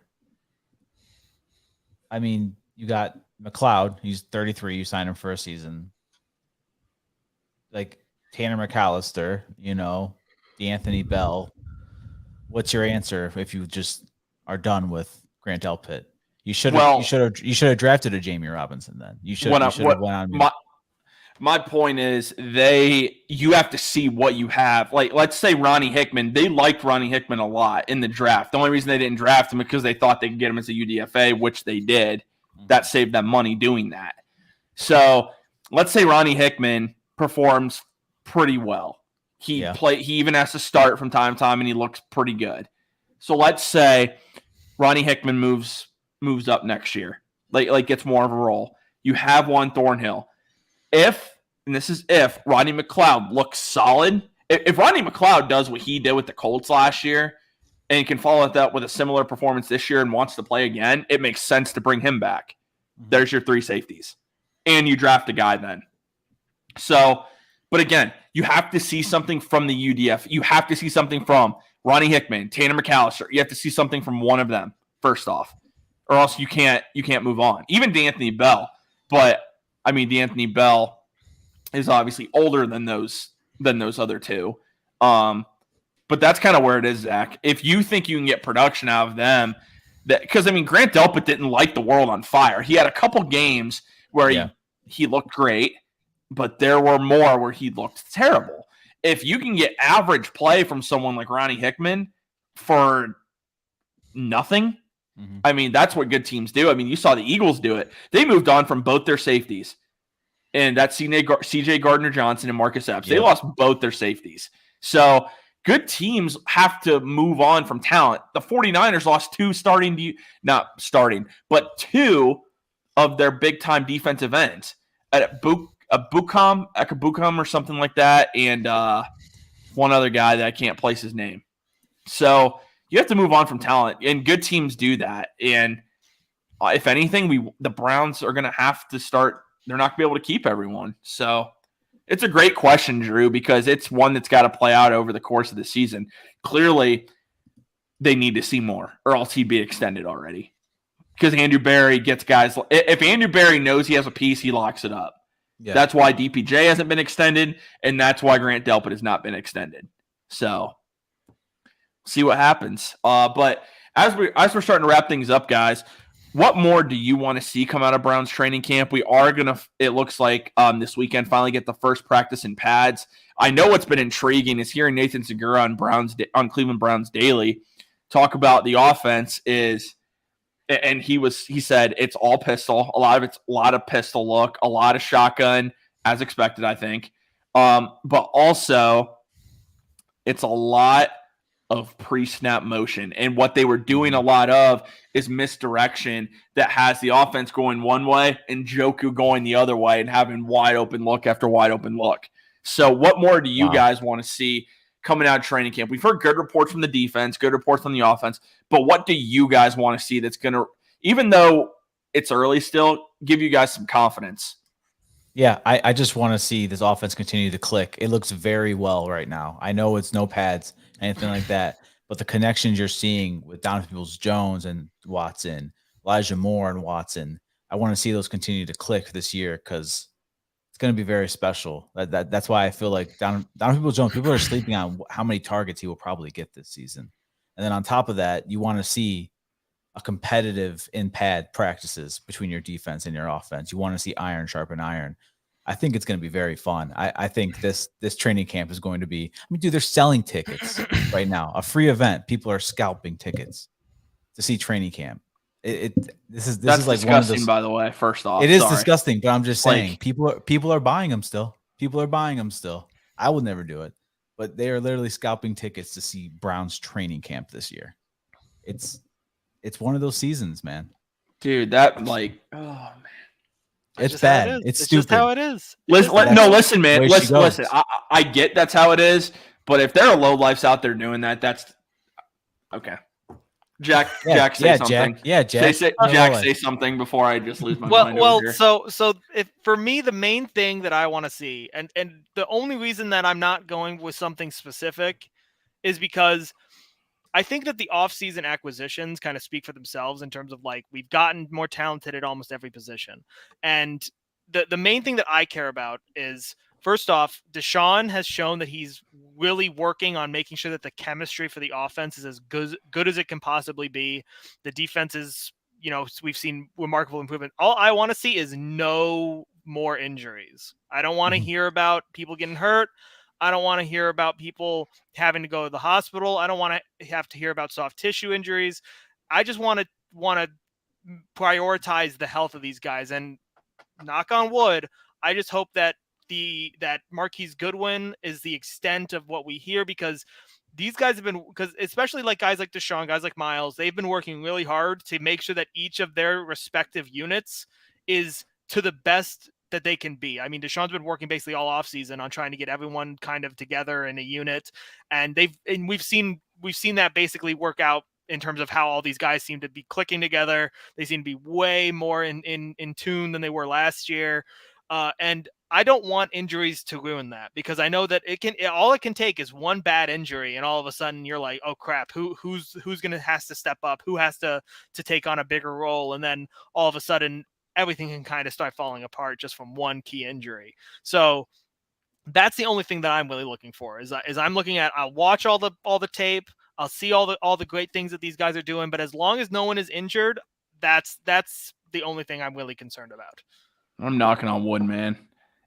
I mean, you got McLeod. He's 33. You sign him for a season. Like Tanner McAllister, D'Anthony Bell. What's your answer if you just are done with Grant Delpit? You should have drafted a Jamie Robinson then. You should have went on. My point is you have to see what you have. Like, let's say Ronnie Hickman. They liked Ronnie Hickman a lot in the draft. The only reason they didn't draft him because they thought they could get him as a UDFA, which they did. That saved them money doing that. So let's say Ronnie Hickman performs pretty well. He even has to start from time to time, and he looks pretty good. So let's say Ronnie Hickman moves up next year, like gets more of a role. You have Juan Thornhill. If Rodney McLeod looks solid, if Rodney McLeod does what he did with the Colts last year and can follow it up with a similar performance this year and wants to play again, it makes sense to bring him back. There's your 3 safeties. And you draft a guy then. So, but again, you have to see something from the UDF. You have to see something from Ronnie Hickman, Tanner McAllister. You have to see something from one of them, first off. or else you can't move on. Even D'Anthony Bell, but I mean D'Anthony Bell is obviously older than those other two. But that's kind of where it is, Zach. If you think you can get production out of them, because I mean Grant Delpit didn't light the world on fire. He had a couple games where he looked great, but there were more where he looked terrible. If you can get average play from someone like Ronnie Hickman for nothing, I mean, that's what good teams do. I mean, you saw the Eagles do it. They moved on from both their safeties, and that's C.J. Gardner-Johnson and Marcus Epps. They lost both their safeties. So good teams have to move on from talent. The 49ers lost two of their big-time defensive ends. Ekabukam or something like that, and one other guy that I can't place his name. So you have to move on from talent, and good teams do that. And if anything, the Browns are going to have to start. They're not going to be able to keep everyone. So it's a great question, Drew, because it's one that's got to play out over the course of the season. Clearly, they need to see more, or else he'd be extended already. Because Andrew Berry gets guys. If Andrew Berry knows he has a piece, he locks it up. Yeah. That's why DPJ hasn't been extended, and that's why Grant Delpit has not been extended. So see what happens. But as we're starting to wrap things up, guys, what more do you want to see come out of Browns training camp? We are gonna, it looks like this weekend, finally get the first practice in pads. I know what's been intriguing is hearing Nathan Segura on Cleveland Browns Daily talk about the offense is, and he said it's all pistol. A lot of pistol look, a lot of shotgun, as expected, I think. But also, it's a lot of pre-snap motion. And what they were doing a lot of is misdirection that has the offense going one way and Njoku going the other way and having wide open look after wide open look. So what more do you guys want to see coming out of training camp? We've heard good reports from the defense, good reports on the offense, but what do you guys want to see that's going to, even though it's early still, give you guys some confidence? Yeah, I just want to see this offense continue to click. It looks very well right now. I know it's no pads, anything like that, but the connections you're seeing with Donovan Peoples-Jones and Watson, Elijah Moore and Watson, I want to see those continue to click this year because it's going to be very special. That's why I feel like Donovan Peoples-Jones, people are sleeping on how many targets he will probably get this season. And then on top of that, you want to see a competitive in-pad practices between your defense and your offense. You want to see iron sharpen iron. I think it's going to be very fun. I think this training camp is going to be, I mean, dude, they're selling tickets right now. A free event. People are scalping tickets to see training camp. This is like disgusting, one of those, by the way, first off. It is disgusting, but I'm just saying people are buying them still. People are buying them still. I would never do it, but they are literally scalping tickets to see Browns training camp this year. It's one of those seasons, man. Dude, that like, oh man, it's bad. It's stupid. Just how it is. Listen, man. Listen. I get that's how it is, but if there are low lifes out there doing that, that's okay. Jack, say something. Jack. Say something before I just lose my mind. Well, so if for me, the main thing that I want to see, and the only reason that I'm not going with something specific, is because I think that the offseason acquisitions kind of speak for themselves in terms of like we've gotten more talented at almost every position. And the main thing that I care about is, first off, Deshaun has shown that he's really working on making sure that the chemistry for the offense is as good as it can possibly be. The defense is, we've seen remarkable improvement. All I want to see is no more injuries. I don't want to hear about people getting hurt. I don't want to hear about people having to go to the hospital. I don't want to have to hear about soft tissue injuries. I just want to prioritize the health of these guys. And knock on wood, I just hope that that Marquise Goodwin is the extent of what we hear, because these guys have been, because especially like guys like Deshaun, guys like Miles, they've been working really hard to make sure that each of their respective units is to the best that they can be. I mean, Deshaun's been working basically all offseason on trying to get everyone kind of together in a unit, and we've seen that basically work out in terms of how all these guys seem to be clicking together. They seem to be way more in tune than they were last year. And I don't want injuries to ruin that, because I know that all it can take is one bad injury, and all of a sudden you're like, oh crap, who's gonna has to step up, who has to take on a bigger role, and then all of a sudden everything can kind of start falling apart just from one key injury. So that's the only thing that I'm really looking for. Is I'm looking at, I'll watch all the tape, I'll see all the great things that these guys are doing, but as long as no one is injured, that's the only thing I'm really concerned about. I'm knocking on wood, man.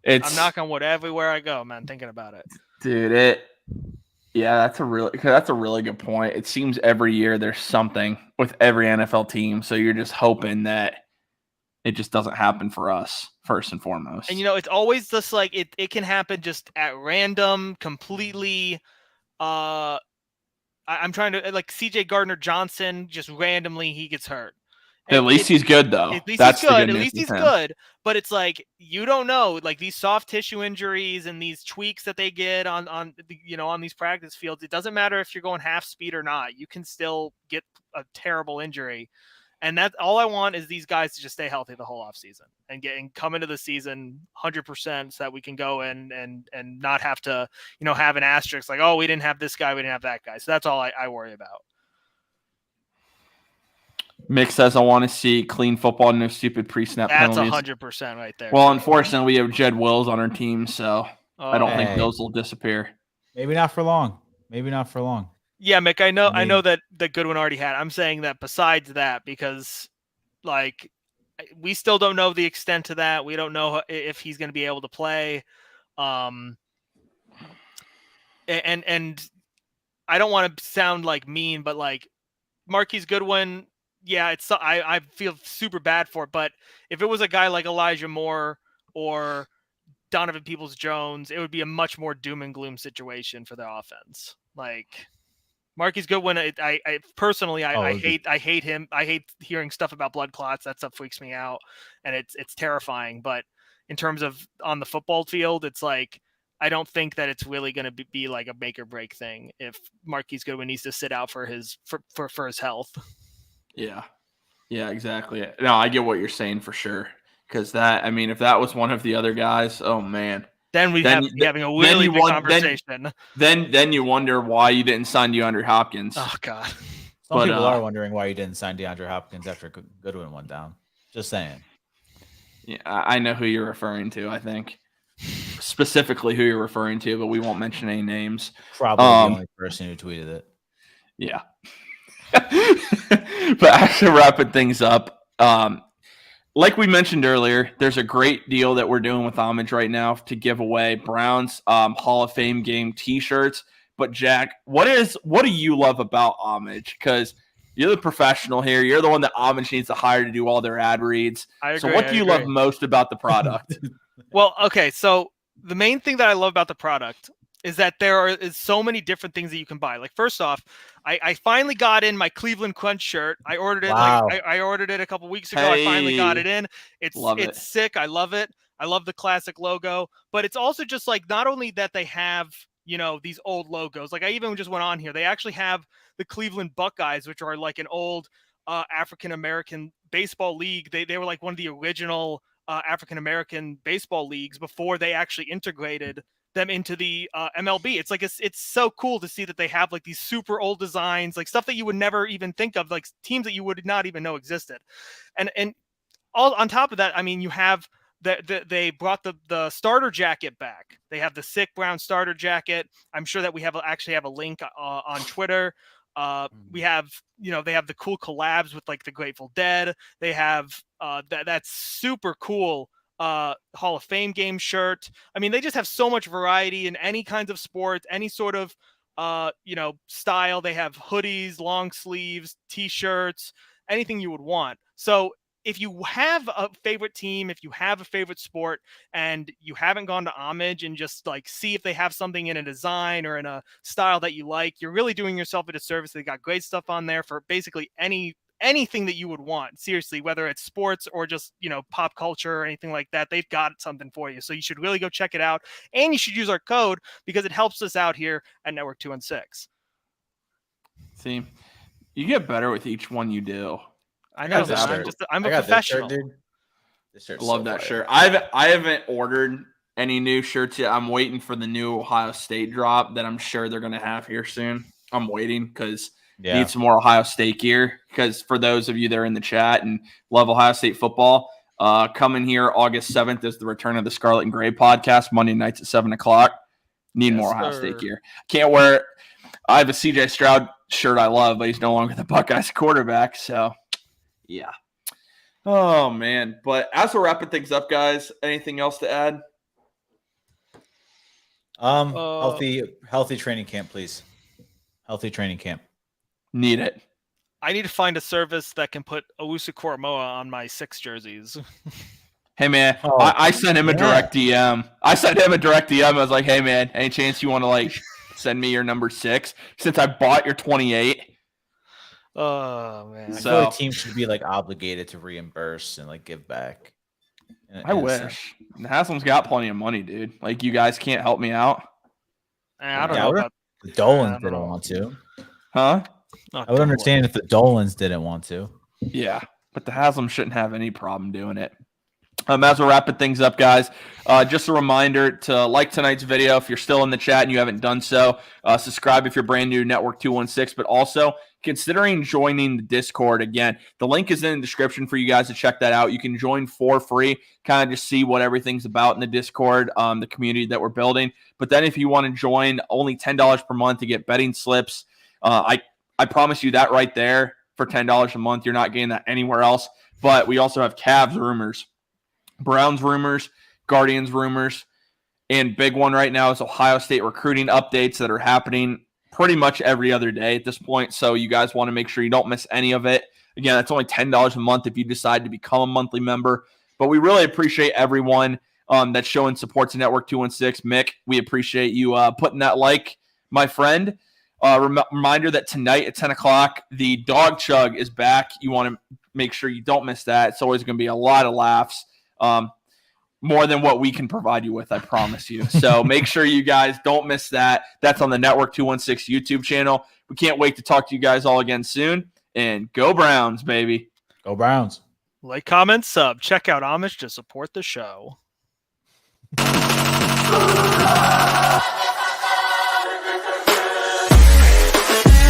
I'm knocking on wood everywhere I go, man, thinking about it. Dude, that's a really good point. It seems every year there's something with every NFL team, so you're just hoping that it just doesn't happen for us first and foremost. And it's always just like it can happen just at random, completely. I'm trying to, like, CJ Gardner-Johnson, just randomly he gets hurt. At least he's good, though. At least he's good. At least he's good. But it's like, you don't know, like, these soft tissue injuries and these tweaks that they get on these practice fields. It doesn't matter if you're going half speed or not. You can still get a terrible injury. And that's all I want, is these guys to just stay healthy the whole offseason and come into the season 100%, so that we can go in and not have to, have an asterisk like, oh, we didn't have this guy, we didn't have that guy. So that's all I worry about. Mick says, I want to see clean football, no stupid pre-snap penalties. That's 100% right there. Well, unfortunately, we have Jed Wills on our team, so I don't think those will disappear. Maybe not for long. Yeah, Mick, I know that Goodwin already had. I'm saying that besides that, because, like, we still don't know the extent of that. We don't know if he's going to be able to play. And I don't want to sound like mean, but, like, Marquise Goodwin, yeah, I feel super bad for it. But if it was a guy like Elijah Moore or Donovan Peoples-Jones, it would be a much more doom and gloom situation for the offense. Like, Marquise Goodwin, I personally hate him. I hate hearing stuff about blood clots. That stuff freaks me out, and it's terrifying. But in terms of on the football field, it's like, I don't think that it's really going to be like a make or break thing if Marquise Goodwin needs to sit out for his health. Yeah, exactly. No, I get what you're saying for sure. Because if that was one of the other guys, oh man. Then we'd be having a really big conversation. Then you wonder why you didn't sign DeAndre Hopkins. Oh God. Some people are wondering why you didn't sign DeAndre Hopkins after Goodwin went down. Just saying. Yeah, I know who you're referring to, I think. Specifically who you're referring to, but we won't mention any names. Probably the only person who tweeted it. Yeah. But actually wrapping things up, like we mentioned earlier, there's a great deal that we're doing with Homage right now to give away Browns Hall of Fame game T-shirts. But Jack, what do you love about Homage? Because you're the professional here. You're the one that Homage needs to hire to do all their ad reads. I agree, so what do you love most about the product? Well, okay, so the main thing that I love about the product is that there is so many different things that you can buy. Like, first off, I finally got in my Cleveland Crunch shirt. I ordered it. Wow. I ordered it a couple weeks ago. I finally got it in. It's sick. I love it. I love the classic logo, but it's also just like, not only that they have, these old logos. Like, I even just went on here. They actually have the Cleveland Buckeyes, which are like an old African-American baseball league. They were like one of the original African-American baseball leagues before they actually integrated them into the MLB. It's like, it's so cool to see that they have like these super old designs, like stuff that you would never even think of, like teams that you would not even know existed. And all on top of that, I mean, you have they brought the starter jacket back. They have the sick brown starter jacket. I'm sure that we actually have a link on Twitter. We have, they have the cool collabs with like the Grateful Dead. They have that's super cool Hall of Fame game shirt. I mean, they just have so much variety in any kinds of sports, any sort of style. They have hoodies, long sleeves, t-shirts, anything you would want. So if you have a favorite team, if you have a favorite sport, and you haven't gone to Homage and just like see if they have something in a design or in a style that you like, you're really doing yourself a disservice. They got great stuff on there for basically anything that you would want. Seriously, whether it's sports or just, pop culture or anything like that, they've got something for you. So you should really go check it out. And you should use our code because it helps us out here at Network 216. See, you get better with each one you do. I know. I'm a professional. Shirt, dude. This shirt's I love so that fire. shirt. I haven't ordered any new shirts yet. I'm waiting for the new Ohio State drop that I'm sure they're going to have here soon. I'm waiting because Yeah. need some more Ohio State gear. Because for those of you that are in the chat and love Ohio State football, coming here August 7th is the return of the Scarlet and Gray podcast, Monday nights at 7 o'clock. Need Yes, more Ohio sir. State gear. Can't wear it. I have a CJ Stroud shirt I love, but he's no longer the Buckeyes quarterback. So, yeah. Oh, man. But as we're wrapping things up, guys, anything else to add? Healthy training camp, please. Healthy training camp. Need it. I need to find a service that can put Owusu Koromoa on my 6 jerseys. Hey, man, Oh, I sent him a yeah. direct DM. I sent him a direct DM. I was like, hey, man, any chance you want to, like, send me your number 6 since I bought your 28? Oh man. I So- feel like teams should be like obligated to reimburse and like give back. I wish. Haslam's got plenty of money, dude. Like, you guys can't help me out? I don't Yeah, know we're- about The Dolans I don't didn't know. want to. Huh? not I would Dolan. understand if the Dolans didn't want to. Yeah, but the Haslam shouldn't have any problem doing it. As we're wrapping things up, guys, just a reminder to like tonight's video. If you're still in the chat and you haven't done so, subscribe if you're brand new to Network 216, but also considering joining the Discord. Again, the link is in the description for you guys to check that out. You can join for free, kind of just see what everything's about in the Discord, the community that we're building. But then if you want to join, only $10 per month to get betting slips. I promise you that right there for $10 a month. You're not getting that anywhere else. But we also have Cavs rumors, Browns rumors, Guardians rumors, and big one right now is Ohio State recruiting updates that are happening pretty much every other day at this point. So you guys want to make sure you don't miss any of it. Again, that's only $10 a month if you decide to become a monthly member. But we really appreciate everyone that's showing support to Network 216. Mick, we appreciate you putting that like, my friend. Reminder that tonight at 10 o'clock, the Dog Chug is back. You want to make sure you don't miss that. It's always going to be a lot of laughs. More than what we can provide you with, I promise you. So make sure you guys don't miss that. That's on the Network 216 YouTube channel. We can't wait to talk to you guys all again soon. And go Browns, baby. Go Browns. Like, comment, sub. Check out Amish to support the show.